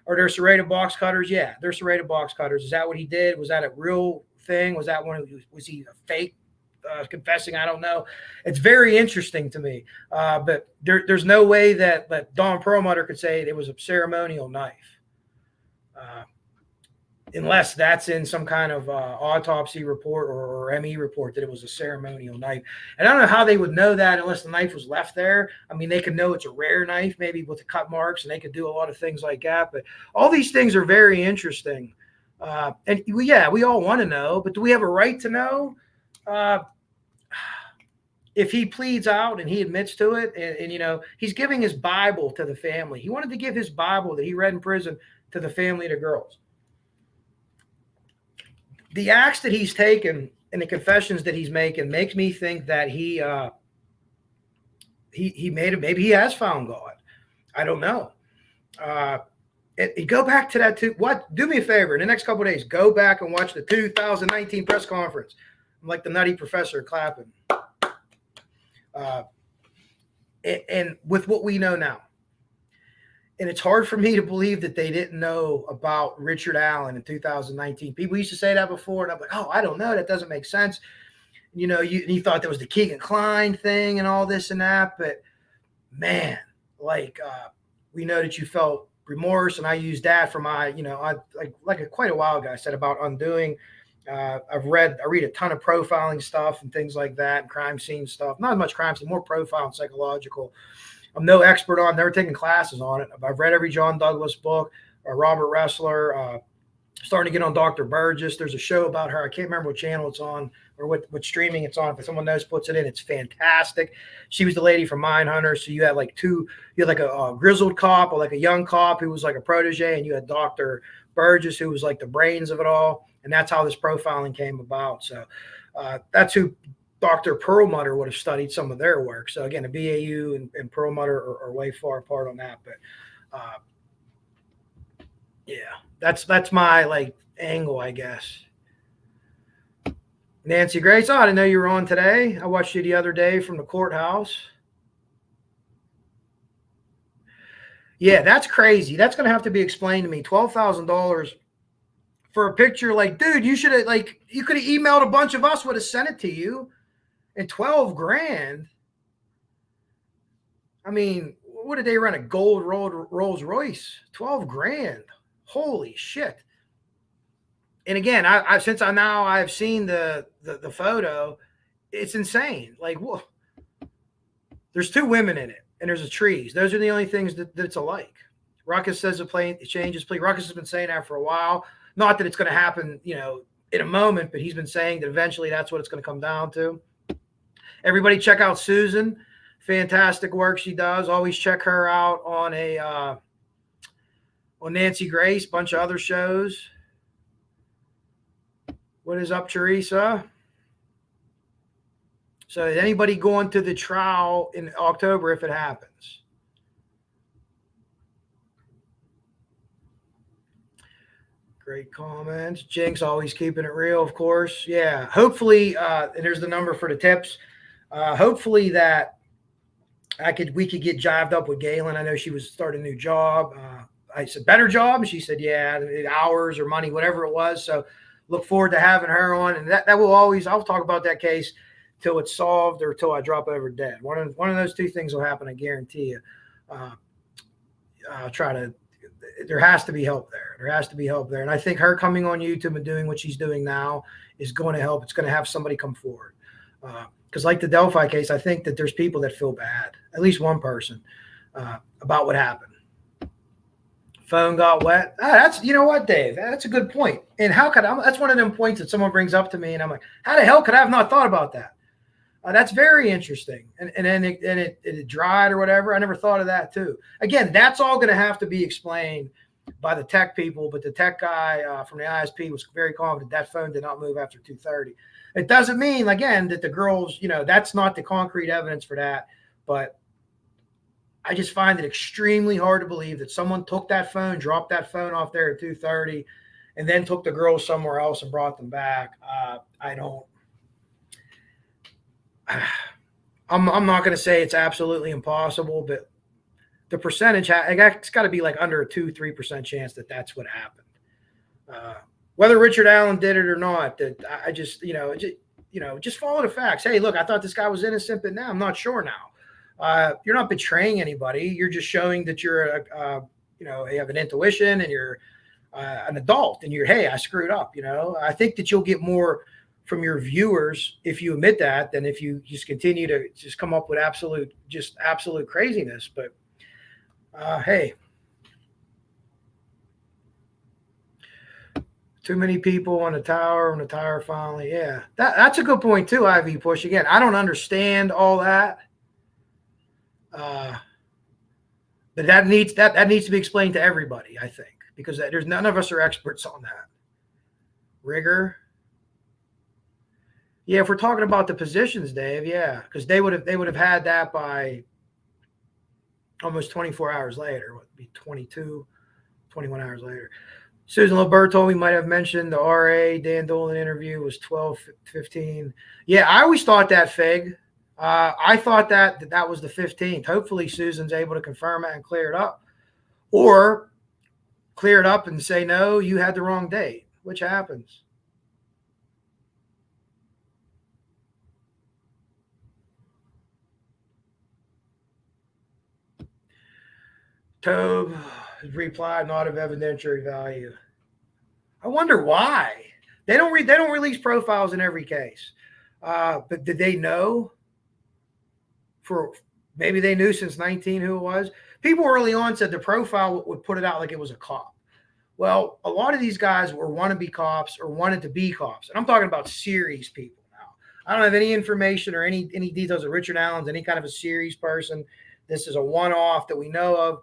Are there serrated box cutters? Yeah, there's serrated box cutters. Is that what he did? Was that a real thing? Was he a fake confessing? I don't know. It's very interesting to me. But there's no way that Don Perlmutter could say it was a ceremonial knife. Unless that's in some kind of autopsy report or ME report that it was a ceremonial knife. And I don't know how they would know that unless the knife was left there. I mean, they could know it's a rare knife, maybe with the cut marks, and they could do a lot of things like that. But all these things are very interesting. And we all want to know, but do we have a right to know? If he pleads out and he admits to it, and he's giving his Bible to the family. He wanted to give his Bible that he read in prison to the family of the girls. The acts that he's taken and the confessions that he's making makes me think that he made it. Maybe he has found God. I don't know. Go back to that too. Do me a favor in the next couple of days. Go back and watch the 2019 press conference. I'm like the nutty professor clapping. And with what we know now. And it's hard for me to believe that they didn't know about Richard Allen in 2019. People used to say that before, and I'm like, oh, I don't know. That doesn't make sense. You thought that was the Keegan Kline thing and all this and that. But, man, we know that you felt remorse, and I used that for my, quite a while ago, I said about undoing. I read a ton of profiling stuff and things like that, and crime scene stuff. Not as much crime scene, more profile and psychological. I'm no expert on, never taken classes on it. I've read every John Douglas book, or Robert Ressler, starting to get on Dr. Burgess. There's a show about her. I can't remember what channel it's on or what streaming it's on. If someone knows, puts it in. It's fantastic. She was the lady from Mindhunter. So you had a grizzled cop or like a young cop who was like a protege, and you had Dr. Burgess who was like the brains of it all. And that's how this profiling came about. So that's who Dr. Perlmutter would have studied some of their work. So again, the BAU and Perlmutter are way far apart on that. But that's my angle, I guess. Nancy Grace, I didn't know you were on today. I watched you the other day from the courthouse. Yeah, that's crazy. That's going to have to be explained to me. $12,000 for a picture. Like, dude, you should have, like, you could have emailed a bunch of us, would have sent it to you. And 12 grand. I mean, what did they rent, a gold Rolls Royce? 12 grand. Holy shit. And again, since I've seen the photo, it's insane. Like, whoa, there's two women in it, and there's a trees. Those are the only things that it's alike. Ruckus says the play changes plea. Ruckus has been saying that for a while. Not that it's going to happen, in a moment, but he's been saying that eventually that's what it's going to come down to. Everybody check out Susan. Fantastic work she does. Always check her out on on Nancy Grace, bunch of other shows. What is up, Teresa? So anybody going to the trial in October if it happens? Great comments. Jinx always keeping it real, of course. Yeah. Hopefully, and there's the number for the tips. Hopefully that we could get jived up with Galen. I know she was starting a new job. I said, better job? And she said, yeah, hours or money, whatever it was. So look forward to having her on. And that will always, I'll talk about that case till it's solved or till I drop over dead. One of those two things will happen, I guarantee you. I'll try to, there has to be help there. There has to be help there. And I think her coming on YouTube and doing what she's doing now is going to help. It's going to have somebody come forward. Because like the Delphi case, I think that there's people that feel bad, at least one person, about what happened. Phone got wet. That's, you know what, Dave? That's a good point. And that's one of them points that someone brings up to me, and I'm like, how the hell could I have not thought about that? That's very interesting. And then it dried or whatever. I never thought of that too. Again, that's all going to have to be explained by the tech people. But the tech guy from the ISP was very confident that phone did not move after 2:30. It doesn't mean, again, that the girls, that's not the concrete evidence for that. But I just find it extremely hard to believe that someone took that phone, dropped that phone off there at 2:30, and then took the girls somewhere else and brought them back. I'm not going to say it's absolutely impossible, but the percentage, it's got to be like under a 2-3% chance that that's what happened. Whether Richard Allen did it or not, that I just, just follow the facts. Hey, look, I thought this guy was innocent, but now I'm not sure now. You're not betraying anybody. You're just showing that you're, you have an intuition and you're an adult and hey, I screwed up. I think that you'll get more from your viewers if you admit that than if you just continue to just come up with absolute craziness. But hey, too many people on the tower when the tower finally, yeah, that's a good point too. IV push again. I don't understand all that, but that needs to be explained to everybody. I think because there's none of us are experts on that. Rigor. Yeah, if we're talking about the positions, Dave, yeah, because they would have had that by almost 24 hours later. What would be 22, 21 hours later. Susan Lebert told me might have mentioned the RA Dan Dolan interview was 12/15. Yeah, I always thought that, Fig. I thought that was the 15th. Hopefully Susan's able to confirm it and clear it up. Or clear it up and say, no, you had the wrong date, which happens. Tobe replied, not of evidentiary value. I wonder why. They don't release profiles in every case. But did they know? Maybe they knew since 19 who it was. People early on said the profile would put it out like it was a cop. Well, a lot of these guys were wannabe cops or wanted to be cops. And I'm talking about series people now. I don't have any information or any details of Richard Allen's any kind of a series person. This is a one-off that we know of.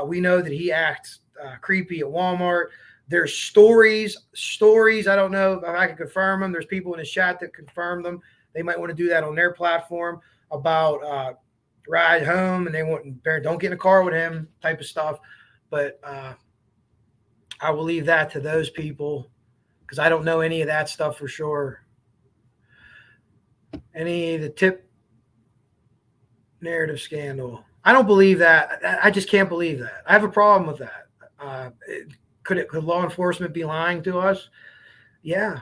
We know that he acts creepy at Walmart. There's stories. I don't know if I can confirm them. There's people in the chat that confirm them. They might want to do that on their platform about ride home and don't get in a car with him type of stuff. But I will leave that to those people because I don't know any of that stuff for sure. Any of the tip narrative scandal. I don't believe that. I just can't believe that. I have a problem with that. Could law enforcement be lying to us? Yeah,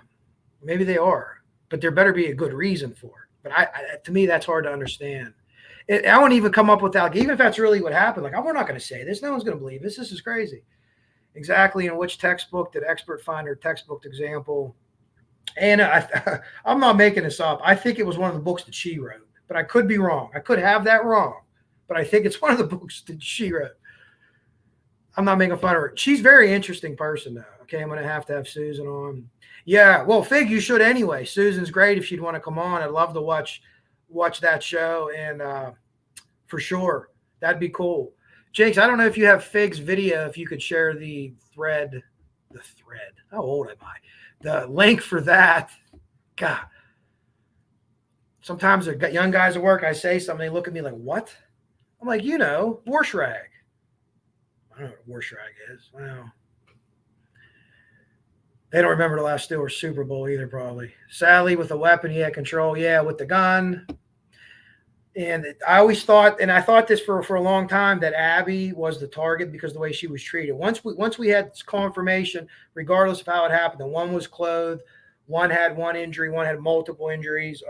maybe they are, but there better be a good reason for it. But to me, that's hard to understand. I won't even come up with that. Even if that's really what happened, like, we're not going to say this. No one's going to believe this. This is crazy. Exactly in which textbook did expert find her textbook example? And I'm not making this up. I think it was one of the books that she wrote, but I could be wrong. I could have that wrong, but I think it's one of the books that she wrote. I'm not making fun of her. She's a very interesting person, though. Okay, I'm going to have Susan on. Yeah, well, Fig, you should anyway. Susan's great if she'd want to come on. I'd love to watch that show, and for sure, that'd be cool. Jakes, I don't know if you have Fig's video, if you could share the thread. How old am I? The link for that. God. Sometimes the young guys at work, I say something, they look at me like, what? I'm like, Warshrag. I don't know what Warshrag is. Well, they don't remember the last Steelers Super Bowl either, probably. Sadly, with the weapon, he had control. Yeah, with the gun. And I always thought, and I thought this for a long time, that Abby was the target because of the way she was treated. Once we had confirmation, regardless of how it happened, that one was clothed, one had one injury, one had multiple injuries,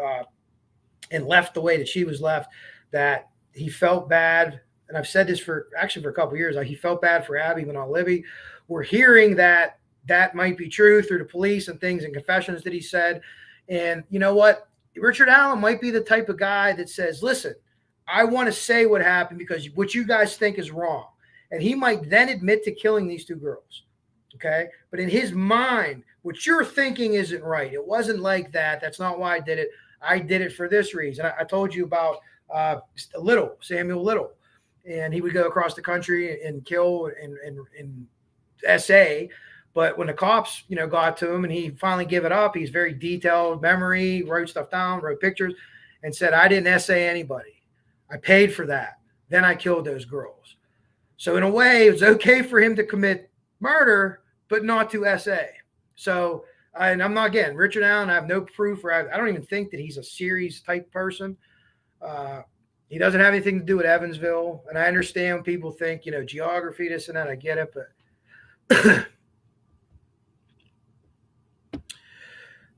and left the way that she was left, that he felt bad. And I've said this for a couple of years. He felt bad for Abby, but not Libby. We're hearing that might be true through the police and things and confessions that he said. And you know what? Richard Allen might be the type of guy that says, listen, I want to say what happened because what you guys think is wrong. And he might then admit to killing these two girls. Okay. But in his mind, what you're thinking isn't right. It wasn't like that. That's not why I did it. I did it for this reason. I told you about Samuel Little. And he would go across the country and kill in SA. But when the cops, got to him and he finally gave it up, he's very detailed memory, wrote stuff down, wrote pictures, and said, I didn't essay anybody. I paid for that. Then I killed those girls. So in a way, it was okay for him to commit murder, but not to essay. So, and I'm not, again, Richard Allen, I have no proof, or I don't even think that he's a series type person. He doesn't have anything to do with Evansville. And I understand when people think, geography, this and that. I get it, but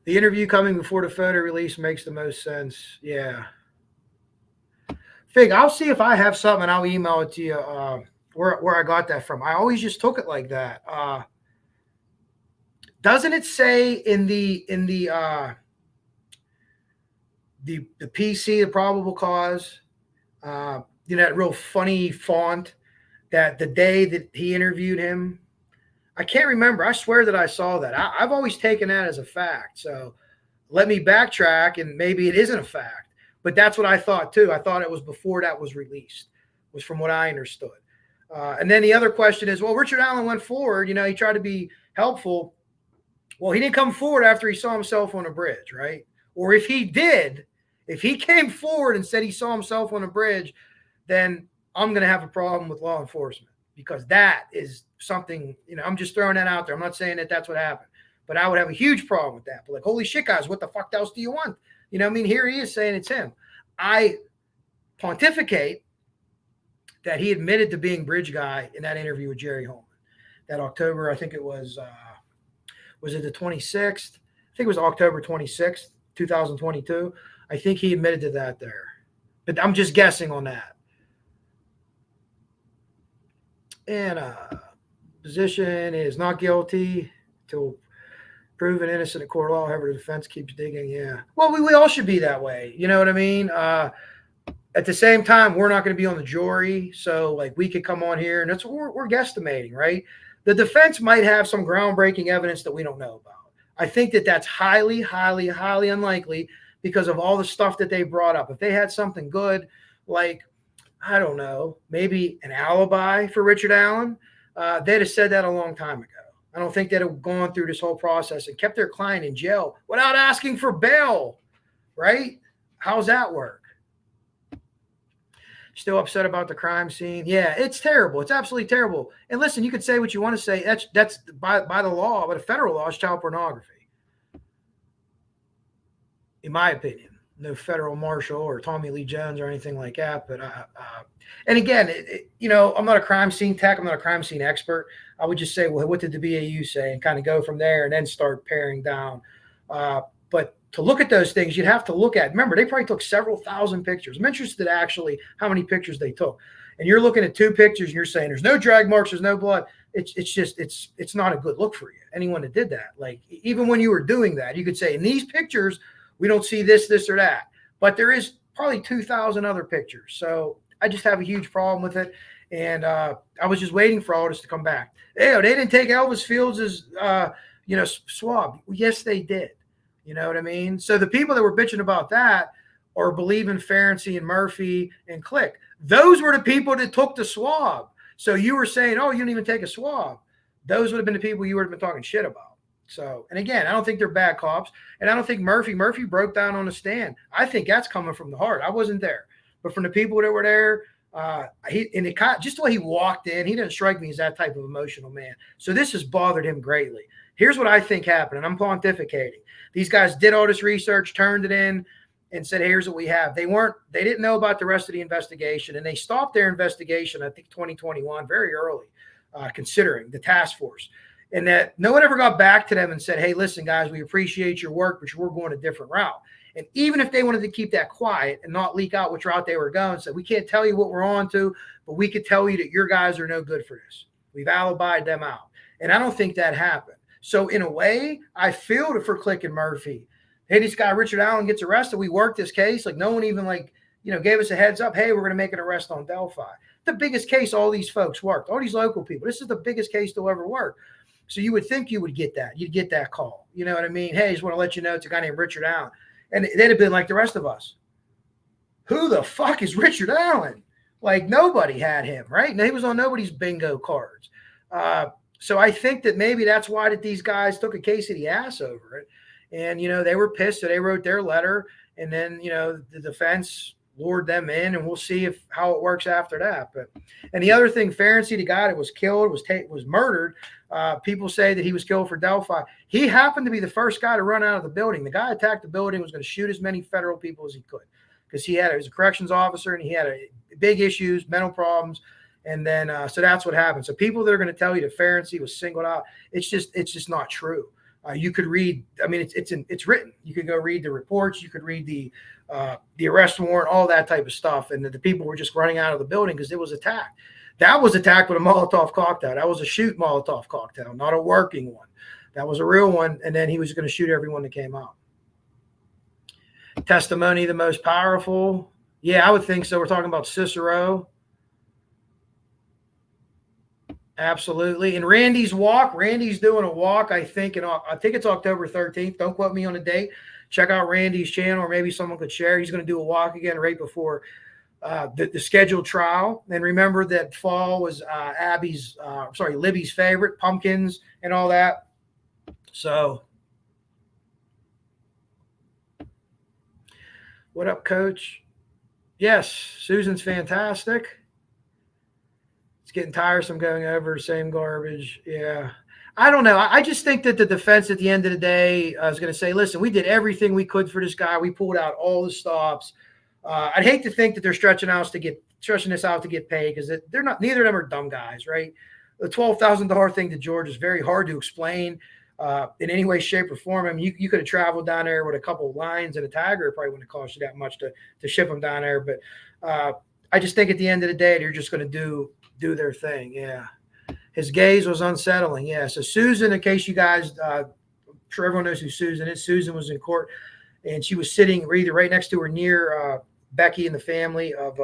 the interview coming before the photo release makes the most sense. Yeah. Fig, I'll see if I have something and I'll email it to you where I got that from. I always just took it like that. Doesn't it say in the PC, the probable cause, that real funny font, that the day that he interviewed him? I can't remember. I swear that I saw that. I've always taken that as a fact. So let me backtrack, and maybe it isn't a fact. But that's what I thought, too. I thought it was before that was released, was from what I understood. And then the other question is, well, Richard Allen went forward. He tried to be helpful. Well, he didn't come forward after he saw himself on a bridge, right? Or if he did, if he came forward and said he saw himself on a bridge, then I'm going to have a problem with law enforcement. Because that is something, I'm just throwing that out there. I'm not saying that that's what happened, but I would have a huge problem with that. But like, holy shit, guys, what the fuck else do you want? Here he is saying it's him. I pontificate that he admitted to being bridge guy in that interview with Jerry Holman. That October, I think it was it the 26th? I think it was October 26th, 2022. I think he admitted to that there. But I'm just guessing on that. And position is not guilty till proven innocent in court of law. However, the defense keeps digging. Yeah. Well, we all should be that way. You know what I mean? At the same time, we're not going to be on the jury. So, like, we could come on here, and that's what we're guesstimating, right? The defense might have some groundbreaking evidence that we don't know about. I think that that's highly, highly, highly unlikely because of all the stuff that they brought up. If they had something good, like, I don't know, maybe an alibi for Richard Allen, they'd have said that a long time ago. I don't think they'd have gone through this whole process and kept their client in jail without asking for bail, right? How's that work? Still upset about the crime scene? Yeah, it's terrible. It's absolutely terrible. And listen, you could say what you want to say. That's by the law, but a federal law is child pornography, in my opinion. no federal marshal or Tommy Lee Jones or anything like that. But and again, I'm not a crime scene tech. I'm not a crime scene expert. I would just say, well, what did the BAU say, and kind of go from there, and then start paring down. But to look at those things, you'd have to look at. Remember, they probably took several thousand pictures. I'm interested actually how many pictures they took. And you're looking at 2 pictures, and you're saying there's no drag marks, there's no blood. It's not a good look for you. Anyone that did that, like even when you were doing that, you could say in these pictures we don't see this, or that. But there is probably 2,000 other pictures. So I just have a huge problem with it. And I was just waiting for all this to come back. Hey, they didn't take Elvis Fields' swab. Yes, they did. You know what I mean? So the people that were bitching about that or believing Ferenczi and Murphy and Click, those were the people that took the swab. So you were saying, oh, you didn't even take a swab. Those would have been the people you would have been talking shit about. So, and again, I don't think they're bad cops. And I don't think Murphy broke down on the stand. I think that's coming from the heart. I wasn't there. But from the people that were there, just the way he walked in, he didn't strike me as that type of emotional man. So this has bothered him greatly. Here's what I think happened, and I'm pontificating. These guys did all this research, turned it in, and said, here's what we have. They didn't know about the rest of the investigation, and they stopped their investigation, I think 2021, very early, considering the task force. And that no one ever got back to them and said, hey, listen, guys, we appreciate your work, but we're going a different route. And even if they wanted to keep that quiet and not leak out which route they were going, said, we can't tell you what we're on to, but we could tell you that your guys are no good for this. We've alibied them out. And I don't think that happened. So in a way, I feel for Click and Murphy. Hey, this guy, Richard Allen, gets arrested. We worked this case. Like no one even gave us a heads up. Hey, we're going to make an arrest on Delphi. The biggest case all these folks worked, all these local people. This is the biggest case they'll ever work. So you would think you would get that. You'd get that call. You know what I mean? Hey, I just want to let you know it's a guy named Richard Allen. And they'd have been like the rest of us. Who the fuck is Richard Allen? Like nobody had him, right? And he was on nobody's bingo cards. So I think that maybe that's why that these guys took a case of the ass over it. And, they were pissed. So they wrote their letter. And then, the defense lured them in, and we'll see how it works after that. And the other thing, Ferenczi, the guy that was killed, was murdered. People say that he was killed for Delphi. He happened to be the first guy to run out of the building. The guy attacked the building, was going to shoot as many federal people as he could because he was a corrections officer and he had big issues, mental problems. And then, so that's what happened. So people that are going to tell you that Ferenczi was singled out, it's just not true. You could read, it's written. You could go read the reports. You could read the arrest warrant, all that type of stuff. And the people were just running out of the building because it was attacked. That was attacked with a Molotov cocktail. That was a shoot Molotov cocktail, not a working one. That was a real one. And then he was going to shoot everyone that came out. Testimony, the most powerful. Yeah, I would think so. We're talking about Cicero. Absolutely. And Randy's doing a walk, I think it's October 13th. Don't quote me on the date. Check out Randy's channel, or maybe someone could share. He's going to do a walk again right before the scheduled trial. And remember that fall was Libby's favorite, pumpkins and all that. So what up, Coach? Yes, Susan's fantastic. It's getting tiresome going over the same garbage. Yeah. I don't know. I just think that the defense at the end of the day is going to say, listen, we did everything we could for this guy. We pulled out all the stops. I'd hate to think that they're stretching this out to get paid because they're not. Neither of them are dumb guys, right? The $12,000 thing to George is very hard to explain in any way, shape, or form. I mean, you could have traveled down there with a couple of lines and a tiger. It probably wouldn't have cost you that much to ship them down there. But I just think at the end of the day, they're just going to do their thing. Yeah. His gaze was unsettling. Yeah. So Susan, in case you guys, I'm sure everyone knows who Susan is. Susan was in court, and she was sitting either right next to or near Becky and the family of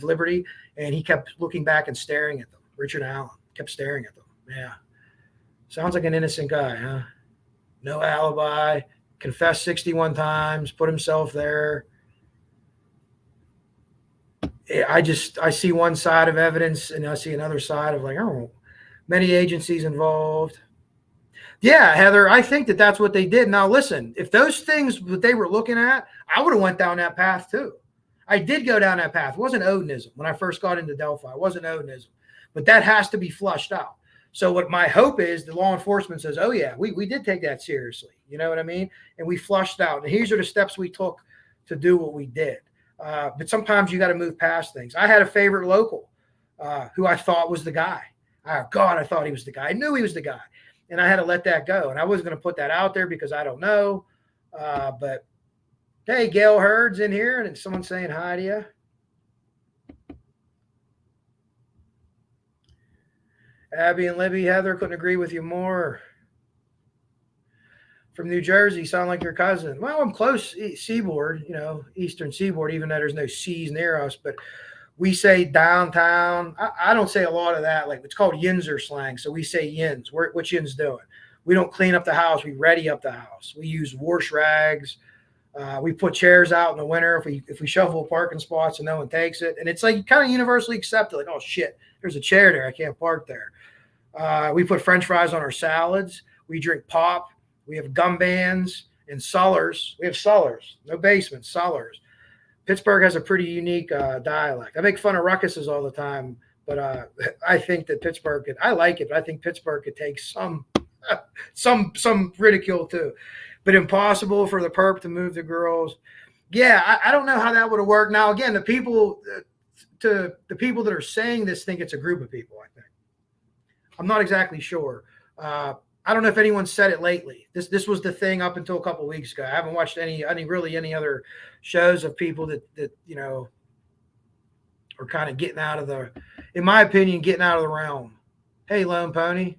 Liberty, and he kept looking back and staring at them. Richard Allen kept staring at them. Yeah. Sounds like an innocent guy, huh? No alibi, confessed 61 times, put himself there. I see one side of evidence, and I see another side of many agencies involved. Yeah, Heather, I think that that's what they did. Now, listen, if those things that they were looking at, I would have went down that path too. I did go down that path. It wasn't Odinism when I first got into Delphi. It wasn't Odinism. But that has to be flushed out. So what my hope is, the law enforcement says, oh, yeah, we did take that seriously. You know what I mean? And we flushed out. And these are the steps we took to do what we did. But sometimes you got to move past things. I had a favorite local who I thought was the guy. Oh, God, I thought he was the guy. I knew he was the guy. And I had to let that go. And I wasn't going to put that out there because I don't know. But, hey, Gail Hurd's in here, and someone's saying hi to you. Abby and Libby, Heather, couldn't agree with you more. From New Jersey, sound like your cousin. Well, I'm close, seaboard, eastern seaboard, even though there's no seas near us. But we say downtown. I don't say a lot of that. Like, it's called Yinzer slang. So we say yins. What yins doing? We don't clean up the house. We ready up the house. We use wash rags. We put chairs out in the winter if we shovel parking spots and no one takes it. And it's like kind of universally accepted. Like, oh, shit, there's a chair there. I can't park there. We put French fries on our salads. We drink pop. We have gum bands and sullers. We have sullers, no basements, sullers. Pittsburgh has a pretty unique dialect. I make fun of ruckuses all the time, but I think that Pittsburgh I like it, but I think Pittsburgh could take some ridicule too. But impossible for the perp to move the girls. Yeah, I don't know how that would have worked. Now, again, the people that are saying this think it's a group of people, I think. I'm not exactly sure. I don't know if anyone said it lately. This was the thing up until a couple of weeks ago. I haven't watched any other shows of people that are kind of getting out of in my opinion, getting out of the realm. Hey, Lone Pony.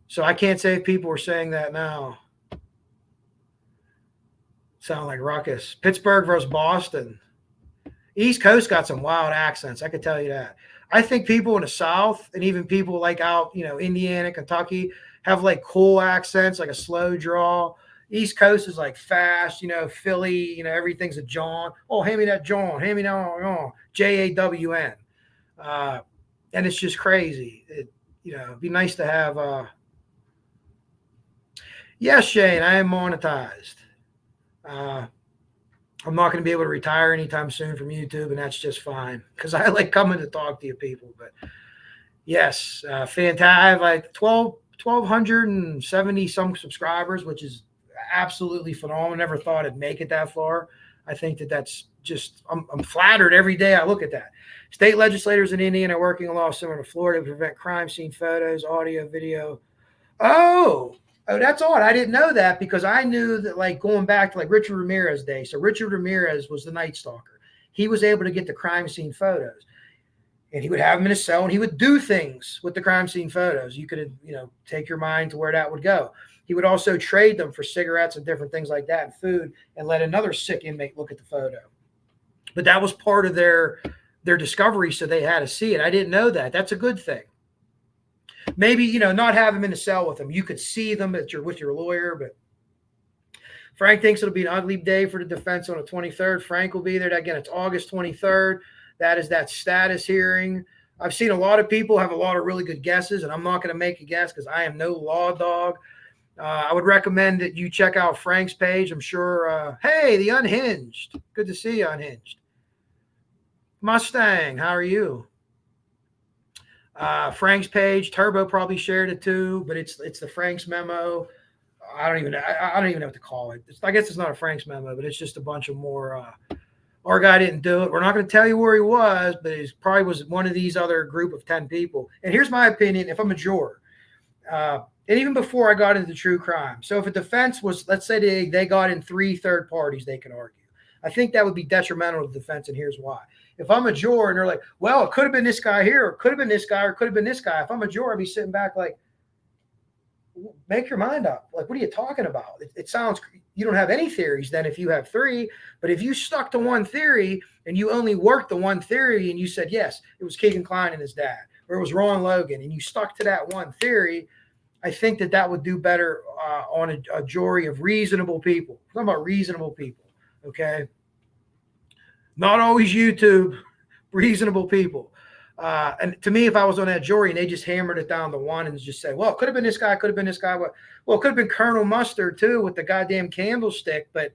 So I can't say if people are saying that now. Sound like ruckus. Pittsburgh versus Boston. East Coast got some wild accents. I could tell you that. I think people in the South and even people like out, Indiana, Kentucky have like cool accents, like a slow draw. East Coast is like fast, Philly, everything's a John. Oh, hand me that John. Hand me that Jawn. And it's just crazy. It'd be nice to have. Yes, Shane, I am monetized. I'm not going to be able to retire anytime soon from YouTube, and that's just fine because I like coming to talk to you people. But yes, fantastic. I have like 1,270 some subscribers, which is absolutely phenomenal. I never thought I'd make it that far. I think that's just, I'm flattered every day I look at that. State legislators in Indiana are working a law similar to Florida to prevent crime scene photos, audio, video. Oh, that's odd. I didn't know that because I knew that, like, going back to like Richard Ramirez day. So Richard Ramirez was the Night Stalker. He was able to get the crime scene photos, and he would have them in his cell, and he would do things with the crime scene photos. You could, take your mind to where that would go. He would also trade them for cigarettes and different things like that and food, and let another sick inmate look at the photo. But that was part of their discovery, so they had to see it. I didn't know that. That's a good thing. Maybe, not have them in the cell with them. You could see them with your lawyer, but Frank thinks it'll be an ugly day for the defense on the 23rd. Frank will be there. Again, it's August 23rd. That is that status hearing. I've seen a lot of people have a lot of really good guesses, and I'm not going to make a guess because I am no law dog. I would recommend that you check out Frank's page. I'm sure. Hey, the Unhinged. Good to see you, Unhinged. Mustang, how are you? Frank's page. Turbo probably shared it too, but it's the Frank's memo. I don't even know what to call it. I guess it's not a Frank's memo, but it's just a bunch of more. Our guy didn't do it. We're not going to tell you where he was, but he probably was one of these other group of 10 people. And here's my opinion: if I'm a juror, and even before I got into true crime, so if a defense was, let's say they got in 3 third parties, they can argue. I think that would be detrimental to the defense, and here's why. If I'm a juror and they're like, well, it could have been this guy here, or could have been this guy, or could have been this guy. If I'm a juror, I'd be sitting back like, make your mind up. Like, what are you talking about? It sounds, you don't have any theories then if you have 3. But if you stuck to one theory and you only worked the one theory and you said, yes, it was Keegan Klein and his dad, or it was Ron Logan, and you stuck to that one theory, I think that would do better on a jury of reasonable people. I'm talking about reasonable people, okay? Not always YouTube, reasonable people. And to me, if I was on that jury and they just hammered it down to one and just say, well, it could have been this guy, could have been this guy. Well, it could have been Colonel Mustard too with the goddamn candlestick, but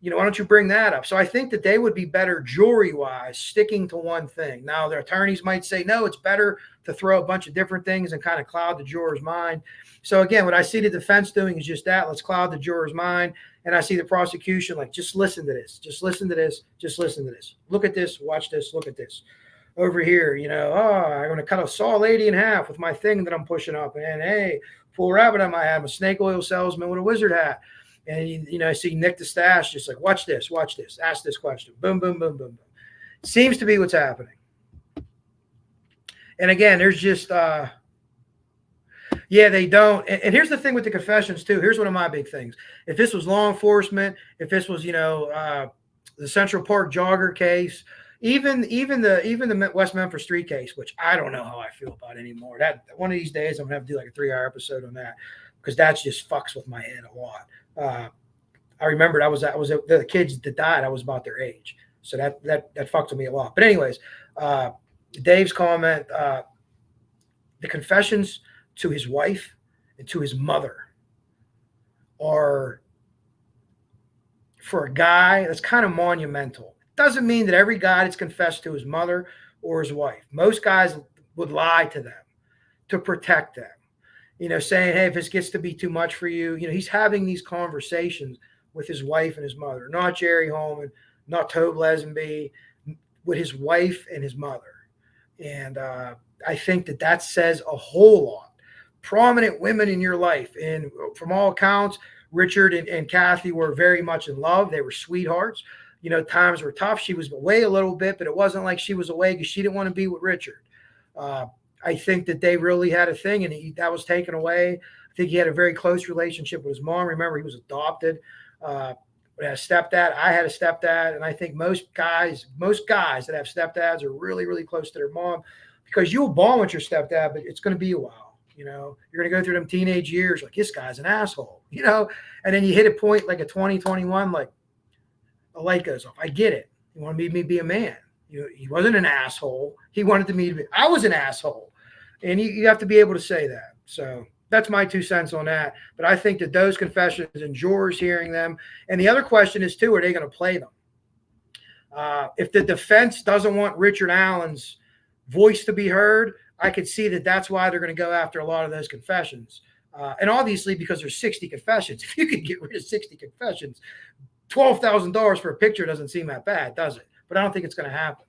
why don't you bring that up? So I think that they would be better jury-wise sticking to one thing. Now, their attorneys might say, no, it's better to throw a bunch of different things and kind of cloud the juror's mind. So again, what I see the defense doing is just that. Let's cloud the juror's mind. and I see the prosecution like, just listen to this, just listen to this, just listen to this. Look at this, watch this, look at this. Over here, I'm going to cut a saw lady in half with my thing that I'm pushing up. And hey, pull a rabbit on my hat. I'm a snake oil salesman with a wizard hat. And, I see Nick the Stash just like, watch this, ask this question. Boom, boom, boom, boom, boom. Seems to be what's happening. And again, there's just, they don't. And here's the thing with the confessions too. Here's one of my big things. If this was law enforcement, if this was, the Central Park jogger case, even the West Memphis Street case, which I don't know how I feel about anymore. That one of these days I'm gonna have to do like a 3-hour episode on that, because that's just fucks with my head a lot. I remembered I was the kids that died, I was about their age, so that fucked with me a lot. But anyways, Dave's comment, the confessions to his wife and to his mother are, for a guy, that's kind of monumental. Doesn't mean that every guy that's confessed to his mother or his wife. Most guys would lie to them to protect them, saying, hey, if this gets to be too much for you, he's having these conversations with his wife and his mother, not Jerry Holman, not Tobe Lesenby, with his wife and his mother. And I think that says a whole lot. Prominent women in your life. And from all accounts, Richard and Kathy were very much in love. They were sweethearts. Times were tough. She was away a little bit, but it wasn't like she was away because she didn't want to be with Richard. I think that they really had a thing, and that was taken away. I think he had a very close relationship with his mom. Remember, he was adopted. Had a stepdad. I had a stepdad, and I think most guys that have stepdads are really, really close to their mom, because you'll bond with your stepdad, but it's going to be a while. You're going to go through them teenage years like, this guy's an asshole, and then you hit a point like a 20, 21, like, a light goes off. I get it. He wanted me to be a man. He wasn't an asshole. He wanted me to be. I was an asshole, and you have to be able to say that. So that's my 2 cents on that. But I think that those confessions and jurors hearing them, and the other question is too, are they going to play them? If the defense doesn't want Richard Allen's voice to be heard, I could see that that's why they're going to go after a lot of those confessions. And obviously, because there's 60 confessions, if you could get rid of 60 confessions, $12,000 for a picture doesn't seem that bad, does it? But I don't think it's going to happen.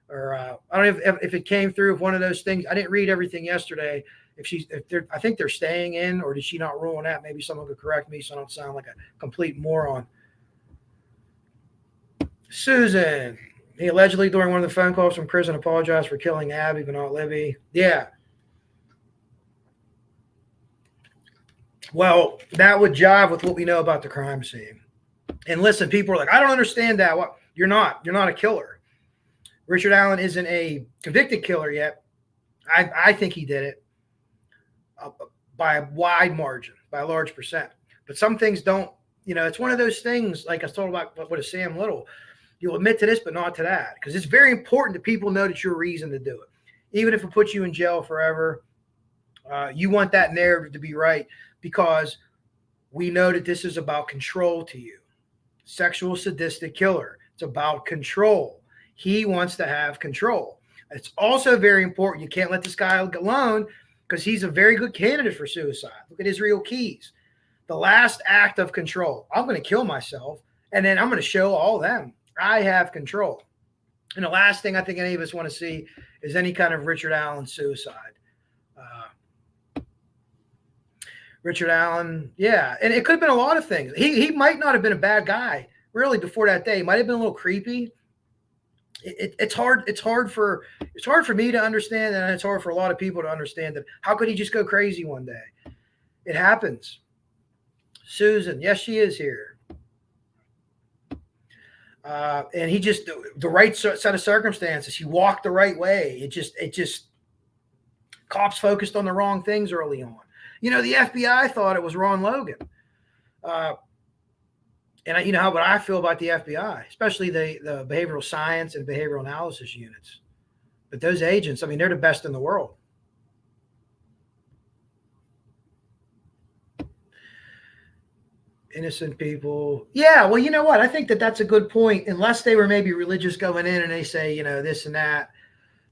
Or I don't know if it came through, if one of those things. I didn't read everything yesterday. I think they're staying in, or did she not rule on that? Maybe someone could correct me so I don't sound like a complete moron. Susan, he allegedly during one of the phone calls from prison apologized for killing Abby, but not Libby. Yeah. Well, that would jive with what we know about the crime scene. And listen, people are like, I don't understand that. Well, you're not a killer. Richard Allen isn't a convicted killer yet. I think he did it by a wide margin, by a large percent. But some things don't, it's one of those things, like I was talking about with Sam Little. You'll admit to this, but not to that. Because it's very important that people know that you're a reason to do it. Even if it puts you in jail forever, you want that narrative to be right, because we know that this is about control to you. Sexual sadistic killer. It's about control. He wants to have control. It's also very important. You can't let this guy alone, because he's a very good candidate for suicide. Look at Israel Keys. The last act of control. I'm going to kill myself, and then I'm going to show all them I have control. And the last thing I think any of us want to see is any kind of Richard Allen suicide. Richard Allen, yeah. And it could have been a lot of things. He might not have been a bad guy, really, before that day. He might have been a little creepy. It's hard for me to understand, and it's hard for a lot of people to understand that. How could he just go crazy one day? It happens. Susan, yes, she is here. And he just, the right set of circumstances. He walked the right way. It just cops focused on the wrong things early on. The FBI thought it was Ron Logan. And you know what I feel about the FBI, especially the behavioral science and behavioral analysis units. But those agents, they're the best in the world. Innocent people. Yeah, well, you know what? I think that's a good point, unless they were maybe religious going in and they say, this and that.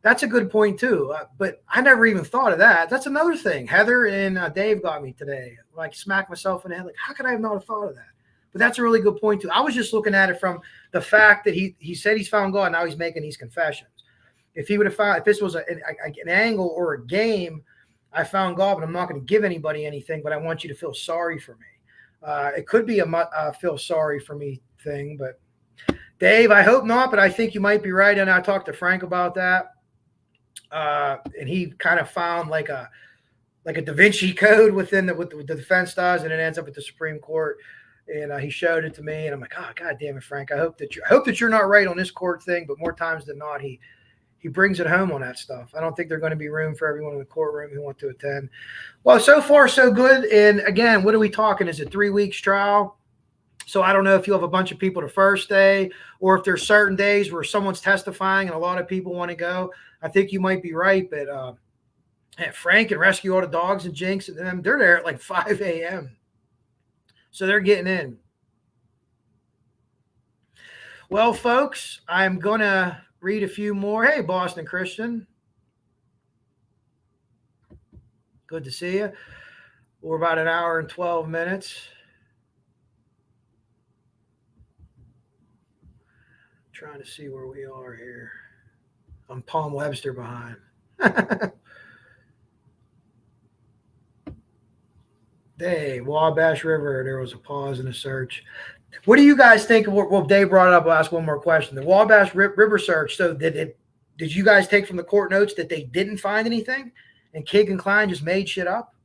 That's a good point, too. But I never even thought of that. That's another thing. Heather and Dave got me today. Like, smack myself in the head. Like, how could I have not thought of that? But that's a really good point too. I was just looking at it from the fact that he said he's found God. Now he's making these confessions. If he would have found, if this was an angle or a game, I found God, but I'm not going to give anybody anything, but I want you to feel sorry for me. It could be a feel sorry for me thing, but Dave, I hope not, but I think you might be right. And I talked to Frank about that. And he kind of found like a Da Vinci Code within what the defense does, and it ends up at the Supreme Court. And he showed it to me, and I'm like, oh, God damn it, Frank. I hope that you're not right on this court thing, but more times than not, he brings it home on that stuff. I don't think there's going to be room for everyone in the courtroom who want to attend. Well, so far so good. And again, what are we talking? Is it 3 weeks trial? So I don't know if you have a bunch of people the first day, or if there's certain days where someone's testifying and a lot of people want to go. I think you might be right, but Frank and Rescue All the Dogs and Jinx and them, they're there at like 5 a.m. So they're getting in. Well, folks, I'm going to read a few more. Hey, Boston Christian. Good to see you. We're about an hour and 12 minutes. Trying to see where we are here. I'm Palm Webster behind. Hey, Wabash River, there was a pause in the search. What do you guys think of well, Dave brought it up? I'll ask one more question. The Wabash River search, so did you guys take from the court notes that they didn't find anything and Kig and Klein just made shit up?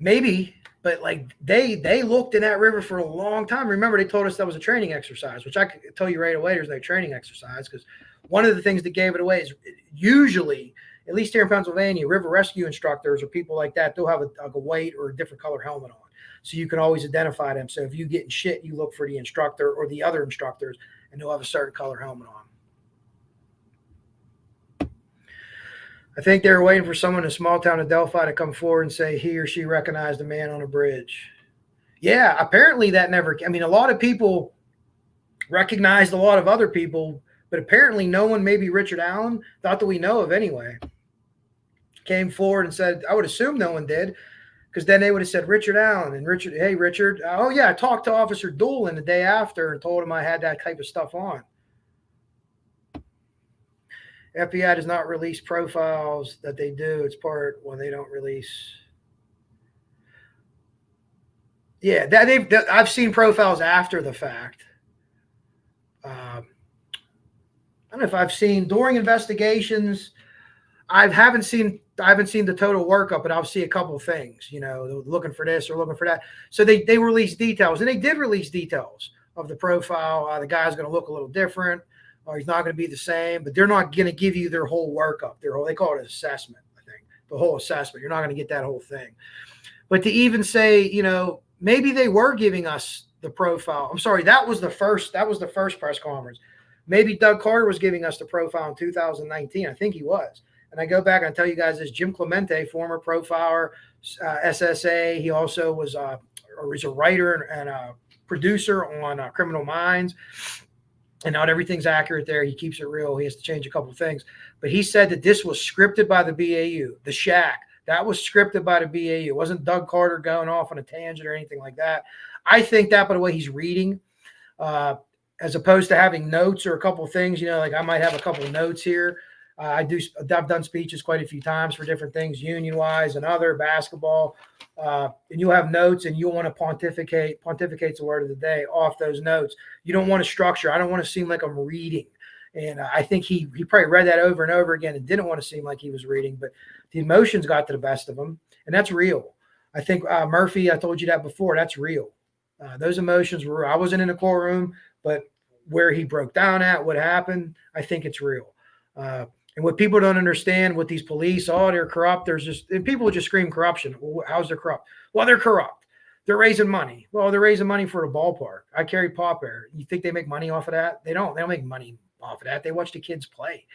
Maybe, but like they looked in that river for a long time. Remember, they told us that was a training exercise, which I could tell you right away there's no training exercise, because one of the things that gave it away is usually, at least here in Pennsylvania, river rescue instructors or people like that, they'll have a white or a different color helmet on. So you can always identify them. So if you get in shit, you look for the instructor or the other instructors, and they'll have a certain color helmet on. I think they were waiting for someone in a small town of Delphi to come forward and say he or she recognized a man on a bridge. Yeah, apparently that never, I mean, a lot of people recognized a lot of other people, but apparently no one, maybe Richard Allen, not that we know of anyway, came forward and said, I would assume no one did, because then they would have said Richard Allen, and Richard, hey, Richard, oh yeah, I talked to Officer Doolin the day after and told him I had that type of stuff on. FBI does not release profiles that they do. It's part when they don't release. Yeah, I've seen profiles after the fact. I don't know if I've seen during investigations. I haven't seen the total workup, but I'll see a couple of things, you know, they're looking for this or looking for that. So they release details, and they did release details of the profile. The guy's going to look a little different, or he's not going to be the same, but they're not going to give you their whole workup. They call it an assessment, I think, the whole assessment. You're not going to get that whole thing. But to even say, you know, maybe they were giving us the profile. I'm sorry, that was the first press conference. Maybe Doug Carter was giving us the profile in 2019. I think he was. And I go back and I tell you guys this, Jim Clemente, former profiler, SSA. He also was a writer and a producer on Criminal Minds. And not everything's accurate there. He keeps it real. He has to change a couple of things. But he said that this was scripted by the BAU, the Shack. That was scripted by the BAU. It wasn't Doug Carter going off on a tangent or anything like that. I think that by the way he's reading, as opposed to having notes or a couple of things, you know, like I might have a couple of notes here. I've done speeches quite a few times for different things, union-wise and other, basketball. And you'll have notes and you'll want to pontificate. Pontificate's the word of the day off those notes. You don't want to structure. I don't want to seem like I'm reading. And I think he probably read that over and over again and didn't want to seem like he was reading, but the emotions got to the best of him. And that's real. I think Murphy, I told you that before, that's real. Those emotions were, I wasn't in the courtroom, but where he broke down at, what happened, I think it's real. And what people don't understand with these police, they're corrupt. And people just scream corruption. Well, how's they corrupt? Well, they're corrupt. They're raising money. Well, they're raising money for a ballpark. I carry Pop Air. You think they make money off of that? They don't. They don't make money off of that. They watch the kids play.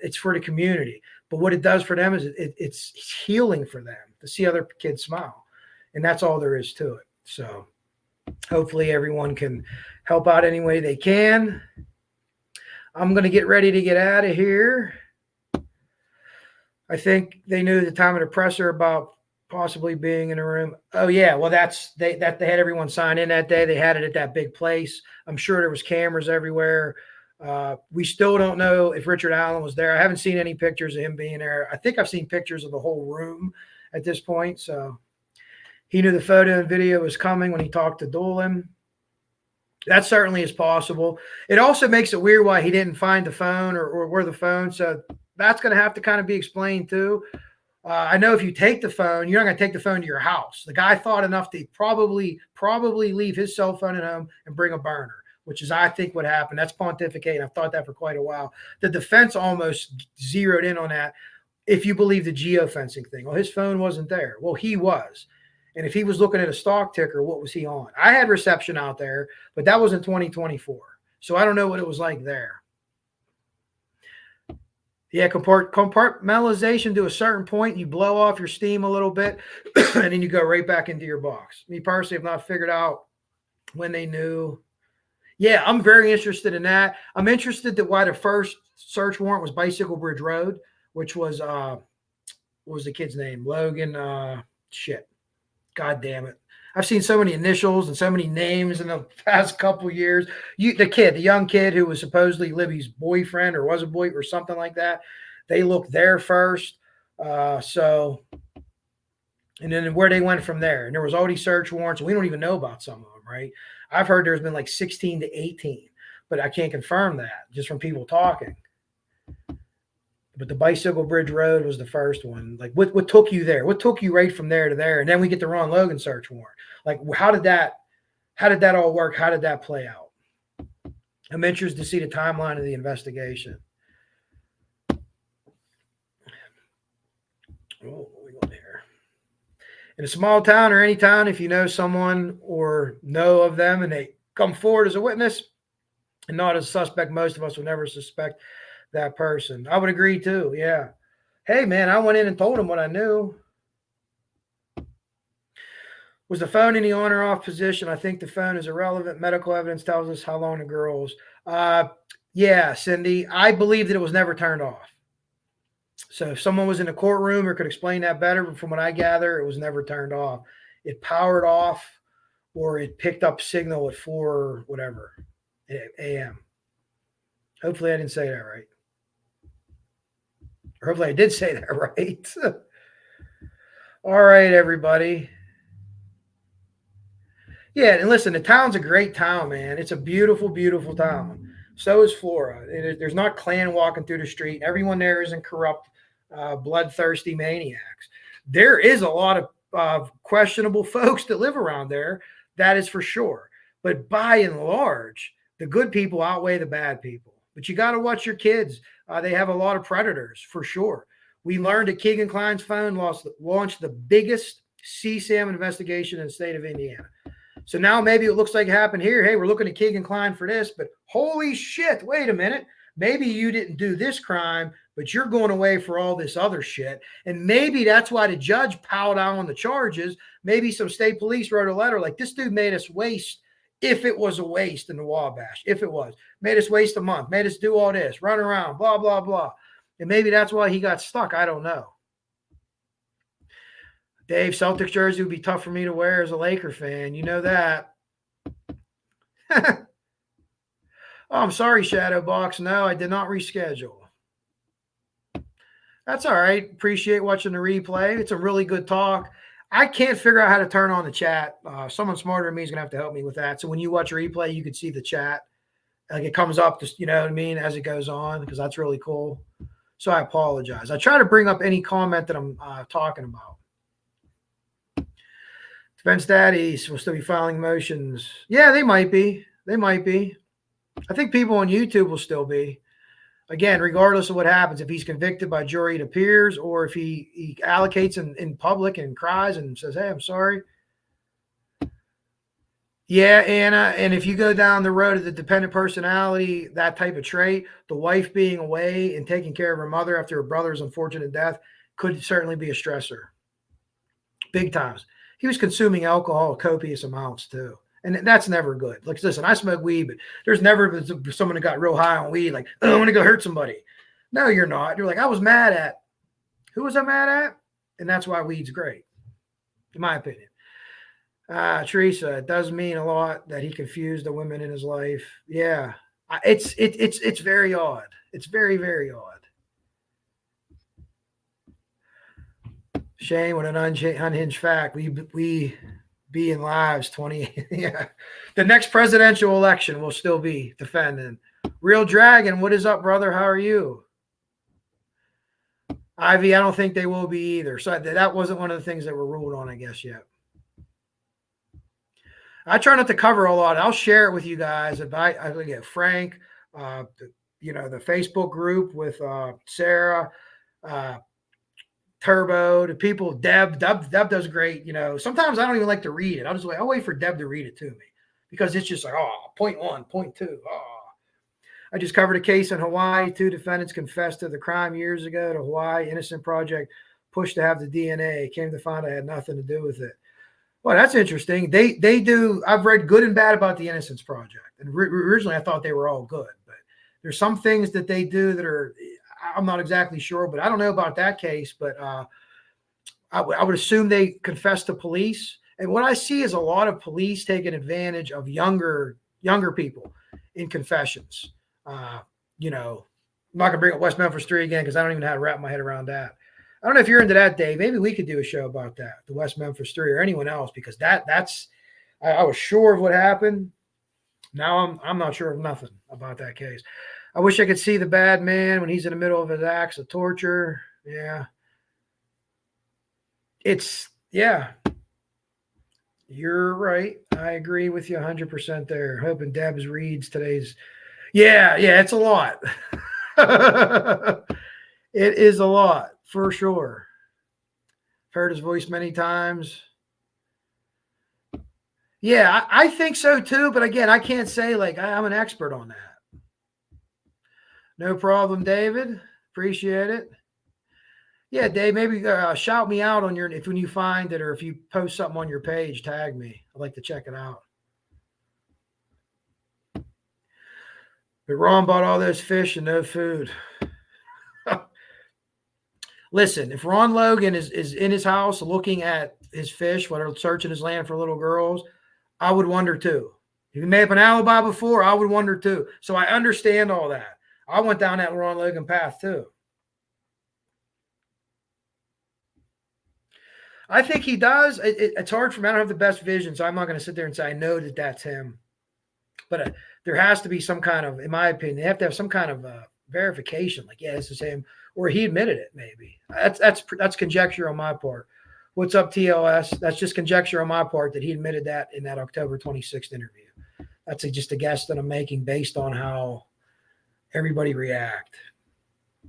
It's for the community. But what it does for them is it's healing for them to see other kids smile. And that's all there is to it. So hopefully everyone can help out any way they can. I'm going to get ready to get out of here. I think they knew the time of the presser about possibly being in a room. Oh yeah, well they had everyone sign in that day. They had it at that big place. I'm sure there was cameras everywhere. We still don't know if Richard Allen was there. I haven't seen any pictures of him being there. I think I've seen pictures of the whole room at this point. So he knew the photo and video was coming when he talked to Dolan. That certainly is possible. It also makes it weird why he didn't find the phone or where the phone. So that's going to have to kind of be explained too. I know if you take the phone, you're not going to take the phone to your house. The guy thought enough to probably leave his cell phone at home and bring a burner, which is, I think, what happened. That's pontificating. I've thought that for quite a while. The defense almost zeroed in on that. If you believe the geofencing thing, well, his phone wasn't there. Well, he was. And if he was looking at a stock ticker, what was he on? I had reception out there, but that was in 2024. So I don't know what it was like there. Yeah, compartmentalization to a certain point, you blow off your steam a little bit, and then you go right back into your box. Me personally have not figured out when they knew. Yeah, I'm very interested in that. I'm interested that why the first search warrant was Bicycle Bridge Road, which was what was the kid's name? Logan. Shit. God damn it. I've seen so many initials and so many names in the past couple of years. The young kid who was supposedly Libby's boyfriend or was a boy or something like that. They looked there first. And then where they went from there. And there was already search warrants. We don't even know about some of them, right? I've heard there's been like 16 to 18, but I can't confirm that just from people talking. But the Bicycle Bridge Road was the first one. Like, what took you there? What took you right from there to there? And then we get the Ron Logan search warrant. Like, how did that all work? How did that play out? I'm interested to see the timeline of the investigation. Oh, we go here. In a small town or any town, if you know someone or know of them and they come forward as a witness and not as a suspect, most of us would never suspect that person. I would agree too. Yeah. Hey man, I went in and told him what I knew. Was the phone in the on or off position? I think the phone is irrelevant. Medical evidence tells us how long the girls. Yeah, Cindy, I believe that it was never turned off. So if someone was in the courtroom or could explain that better, but from what I gather, it was never turned off. It powered off or it picked up signal at 4 whatever a.m. Hopefully I didn't say that right. Or hopefully I did say that right. All right, everybody. Yeah, and listen, the town's a great town, man. It's a beautiful, beautiful town. So is Flora. There's not clan walking through the street. Everyone there isn't corrupt, bloodthirsty maniacs. There is a lot of questionable folks that live around there. That is for sure. But by and large, the good people outweigh the bad people. But you got to watch your kids. They have a lot of predators for sure. We learned that Keegan Klein's phone launched the biggest CSAM investigation in the state of Indiana. So now maybe it looks like it happened here. Hey, we're looking at Keegan Klein for this, but holy shit, wait a minute. Maybe you didn't do this crime, but you're going away for all this other shit. And maybe that's why the judge piled out on the charges. Maybe some state police wrote a letter like, this dude made us waste, if it was a waste in the Wabash, if it was, made us waste a month, made us do all this, run around, blah, blah, blah. And maybe that's why he got stuck. I don't know. Dave, Celtics jersey would be tough for me to wear as a Laker fan. You know that. Oh, I'm sorry, Shadowbox. No, I did not reschedule. That's all right. Appreciate watching the replay. It's a really good talk. I can't figure out how to turn on the chat. Someone smarter than me is going to have to help me with that. So when you watch a replay, you can see the chat. Like it comes up, just, you know what I mean, as it goes on, because that's really cool. So I apologize. I try to bring up any comment that I'm talking about. Defense daddies will still be filing motions. Yeah, they might be. They might be. I think people on YouTube will still be. Again, regardless of what happens, if he's convicted by jury, it appears, or if he allocates in public and cries and says, hey, I'm sorry. Yeah, Anna, and if you go down the road of the dependent personality, that type of trait, the wife being away and taking care of her mother after her brother's unfortunate death could certainly be a stressor. Big times. He was consuming alcohol copious amounts too. And that's never good. Like, listen, I smoke weed, but there's never been someone that got real high on weed, like, oh, I'm going to go hurt somebody. No, you're not. You're like, I was mad at. Who was I mad at? And that's why weed's great. in my opinion. Teresa, it does mean a lot that he confused the women in his life. Yeah, it's very odd. It's very, very odd. Shame when an unhinged fact. We be in lives 20. Yeah, the next presidential election will still be defending. Real Dragon, what is up, brother? How are you? Ivy, I don't think they will be either. So that wasn't one of the things that were ruled on, I guess, yet. I try not to cover a lot. I'll share it with you guys. If I get Frank, the Facebook group with Sarah, Turbo, the people, Deb does great. Sometimes I don't even like to read it. I'll wait for Deb to read it to me because it's just like, point 1, point 2. I just covered a case in Hawaii. 2 defendants confessed to the crime years ago. The Hawaii Innocent Project pushed to have the DNA. Came to find I had nothing to do with it. Well, that's interesting. They do. I've read good and bad about the Innocence Project, and originally I thought they were all good, but there's some things that they do that are I'm not exactly sure, but I don't know about that case. But I would assume they confess to police, and what I see is a lot of police taking advantage of younger people in confessions. I'm not gonna bring up West Memphis 3 again because I don't even know how to wrap my head around that. I don't know if you're into that, Dave. Maybe we could do a show about that, the West Memphis 3 or anyone else, because that's I was sure of what happened. Now I'm not sure of nothing about that case. I wish I could see the bad man when he's in the middle of his acts of torture. Yeah. You're right. I agree with you 100% there. Hoping Debs reads today's. Yeah, it's a lot. It is a lot. For sure. Heard his voice many times. Yeah, I think so too. But again, I can't say like I'm an expert on that. No problem, David. Appreciate it. Yeah, Dave, maybe shout me out on if when you find it or if you post something on your page, tag me. I'd like to check it out. But Ron bought all those fish and no food. Listen, if Ron Logan is in his house looking at his fish, whether searching his land for little girls, I would wonder too. If he made up an alibi before, I would wonder too. So I understand all that. I went down that Ron Logan path too. I think he does. It's hard for me. I don't have the best vision, so I'm not going to sit there and say I know that that's him. But there has to be some kind of, in my opinion, they have to have some kind of verification. Like, yeah, this is him. Or he admitted it, maybe. That's conjecture on my part. What's up, TLS? That's just conjecture on my part that he admitted that in that October 26th interview. That's just a guess that I'm making based on how everybody react.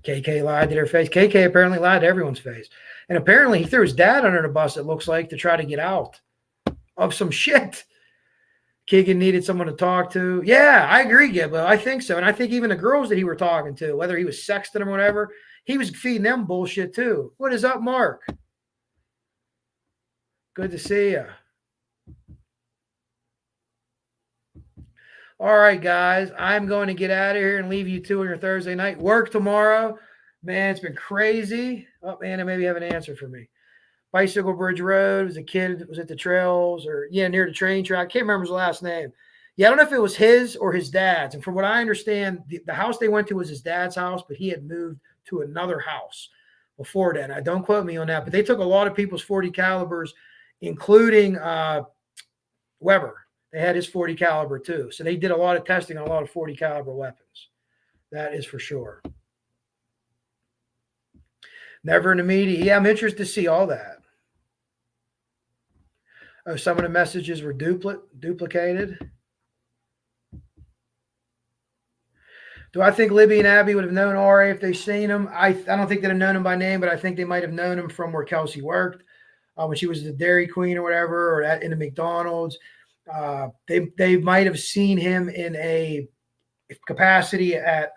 KK lied to their face. KK apparently lied to everyone's face. And apparently he threw his dad under the bus, it looks like, to try to get out of some shit. Keegan needed someone to talk to. Yeah, I agree, Gibbo. I think so. And I think even the girls that he were talking to, whether he was sexting them or whatever, he was feeding them bullshit too. What is up, Mark? Good to see you. All right, guys. I'm going to get out of here and leave you two on your Thursday night. Work tomorrow. Man, it's been crazy. Oh, man, maybe you have an answer for me. Bicycle Bridge Road. Was a kid was at the trails or, near the train track. I can't remember his last name. Yeah, I don't know if it was his or his dad's. And from what I understand, the house they went to was his dad's house, but he had moved to another house before that. Now, don't quote me on that, but they took a lot of people's 40 calibers, including Weber. They had his 40 caliber too. So they did a lot of testing on a lot of 40 caliber weapons. That is for sure. Never in the media. Yeah, I'm interested to see all that. Oh, some of the messages were duplicated. Do I think Libby and Abby would have known RA if they seen him? I don't think they'd have known him by name, but I think they might have known him from where Kelsey worked when she was the Dairy Queen or whatever, or in the McDonald's. They might have seen him in a capacity at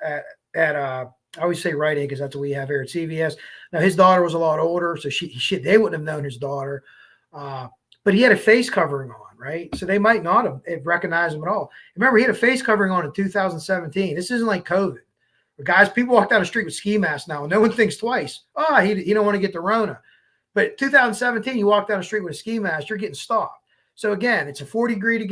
I always say Rite Aid because that's what we have here at CVS. Now his daughter was a lot older, so they wouldn't have known his daughter. But he had a face covering on, right? So they might not have recognized him at all. Remember, he had a face covering on in 2017. This isn't like COVID. But guys, people walk down the street with ski masks now, and no one thinks twice. You don't want to get the Rona. But 2017, you walk down the street with a ski mask, you're getting stopped. So again, it's a 40-degree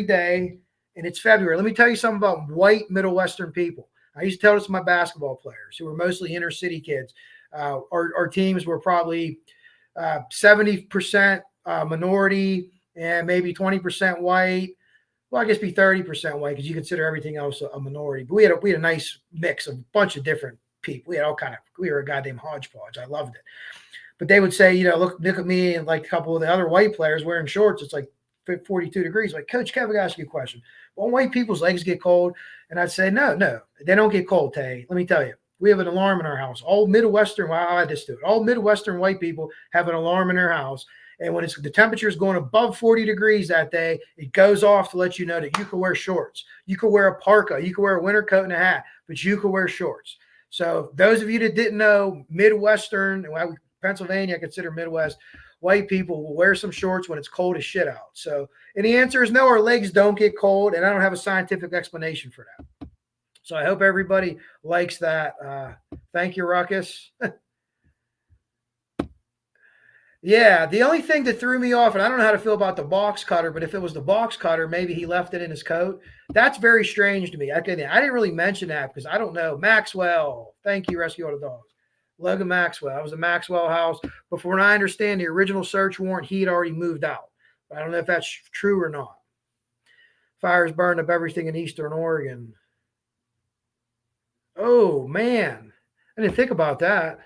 day, and it's February. Let me tell you something about white Middle Western people. I used to tell this to my basketball players who were mostly inner city kids. Our teams were probably 70% minority and maybe 20% white. Well, I guess be 30% white because you consider everything else a minority. But we had a nice mix of a bunch of different people. We were a goddamn hodgepodge. I loved it. But they would say, look at me and like a couple of the other white players wearing shorts. It's like 42 degrees. Like, Coach Kev, I got to ask you a question. Well, white people's legs get cold. And I'd say, no, they don't get cold, Tay. Let me tell you. We have an alarm in our house. All Midwestern, well, I just do it. All Midwestern white people have an alarm in their house. And when the temperature is going above 40 degrees that day, it goes off to let you know that you can wear shorts. You can wear a parka. You can wear a winter coat and a hat, but you can wear shorts. So those of you that didn't know, Midwestern, Pennsylvania, I consider Midwest, white people will wear some shorts when it's cold as shit out. So, and the answer is no, our legs don't get cold, and I don't have a scientific explanation for that. So I hope everybody likes that. Thank you, Ruckus. Yeah, the only thing that threw me off, and I don't know how to feel about the box cutter, but if it was the box cutter, maybe he left it in his coat. That's very strange to me. I didn't really mention that because I don't know. Maxwell, thank you, Rescue All the Dogs. Logan Maxwell. I was a Maxwell house. But from what I understand, the original search warrant, he had already moved out. I don't know if that's true or not. Fires burned up everything in Eastern Oregon. Oh, man. I didn't think about that.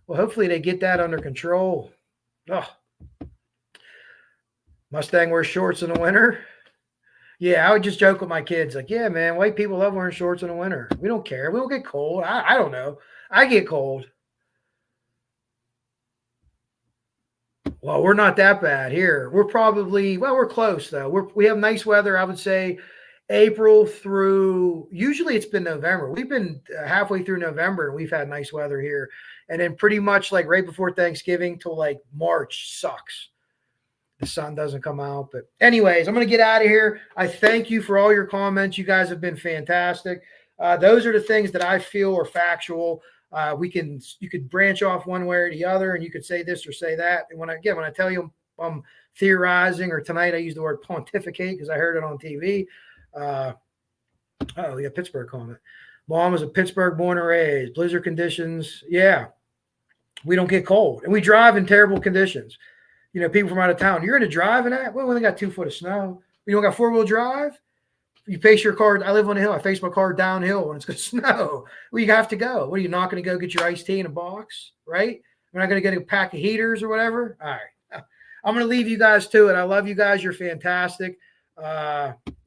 Well, hopefully they get that under control. Oh. Mustang wears shorts in the winter. Yeah, I would just joke with my kids. Like, yeah, man, white people love wearing shorts in the winter. We don't care. We don't get cold. I don't know. I get cold. Well, we're not that bad here. We're probably, we're close, though. We have nice weather, I would say, April through, usually it's been November. We've been halfway through November, and we've had nice weather here. And then pretty much like right before Thanksgiving till like March sucks. The sun doesn't come out. But anyways, I'm going to get out of here. I thank you for all your comments. You guys have been fantastic. Those are the things that I feel are factual. You could branch off one way or the other, and you could say this or say that. And when I tell you I'm theorizing, or tonight I use the word pontificate because I heard it on TV. We got Pittsburgh comment. Mom was a Pittsburgh born and raised. Blizzard conditions. Yeah, we don't get cold, and we drive in terrible conditions. People from out of town, you're going to drive in that? Well, we only got 2 foot of snow. You don't got 4-wheel drive? You face your car. I live on a hill. I face my car downhill when it's going to snow. Well, you have to go. What, are you not going to go get your iced tea in a box, right? We're not going to get a pack of heaters or whatever. All right. I'm going to leave you guys to it. I love you guys. You're fantastic.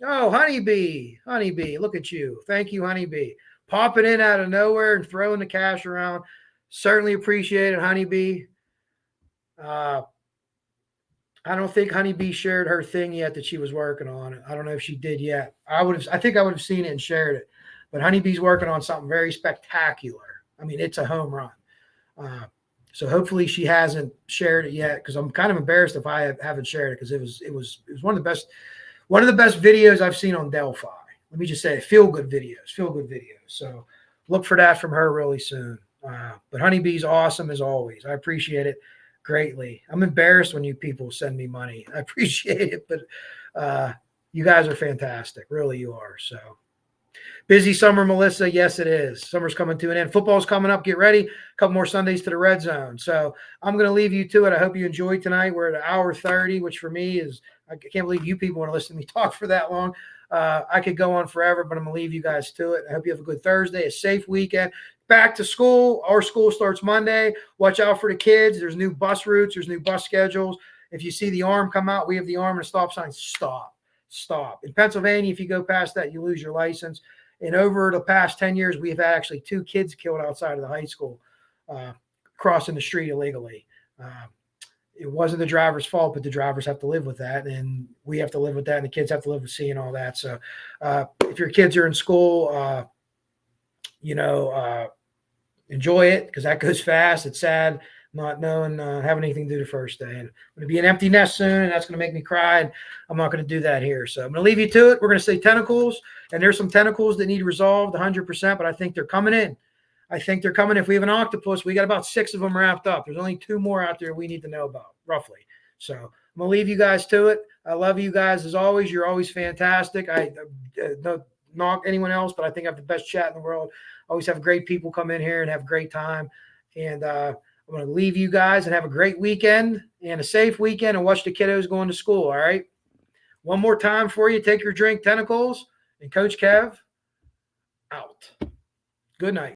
Honeybee. Look at you. Thank you, Honeybee. Popping in out of nowhere and throwing the cash around. Certainly appreciate it, Honeybee. I don't think Honeybee shared her thing yet that she was working on. I don't know if she did yet. I think I would have seen it and shared it. But Honeybee's working on something very spectacular. I mean, it's a home run. So hopefully she hasn't shared it yet, because I'm kind of embarrassed if I haven't shared it, because it was one of the best videos I've seen on Delphi. Let me just say, feel good videos. So look for that from her really soon. But Honeybee's awesome as always. I appreciate it greatly. I'm embarrassed when you people send me money. I appreciate it, but you guys are fantastic. Really, you are. So busy summer, Melissa. Yes, it is. Summer's coming to an end. Football's coming up. Get ready. A couple more Sundays to the red zone. So I'm going to leave you to it. I hope you enjoyed tonight. We're at 1:30, which for me is, I can't believe you people want to listen to me talk for that long. I could go on forever, but I'm going to leave you guys to it. I hope you have a good Thursday, a safe weekend. Back to school. Our school starts Monday. Watch out for the kids. There's new bus routes. There's new bus schedules. If you see the arm come out, we have the arm and a stop sign. Stop. In Pennsylvania, if you go past that, you lose your license. And over the past 10 years, we've had actually 2 kids killed outside of the high school crossing the street illegally. It wasn't the driver's fault, but the drivers have to live with that, and we have to live with that, and the kids have to live with seeing all that. So if your kids are in school, enjoy it, because that goes fast. It's sad not knowing, having anything to do the first day. And I'm going to be an empty nest soon, and that's going to make me cry, and I'm not going to do that here. So I'm going to leave you to it. We're going to say tentacles, and there's some tentacles that need resolved 100%, but I think they're coming in. I think they're coming. If we have an octopus, we got about 6 of them wrapped up. There's only 2 more out there we need to know about, roughly. So I'm going to leave you guys to it. I love you guys as always. You're always fantastic. I don't knock anyone else, but I think I have the best chat in the world. Always have great people come in here and have a great time. And I'm going to leave you guys and have a great weekend and a safe weekend and watch the kiddos going to school, all right? One more time for you. Take your drink, Tentacles, and Coach Kev out. Good night.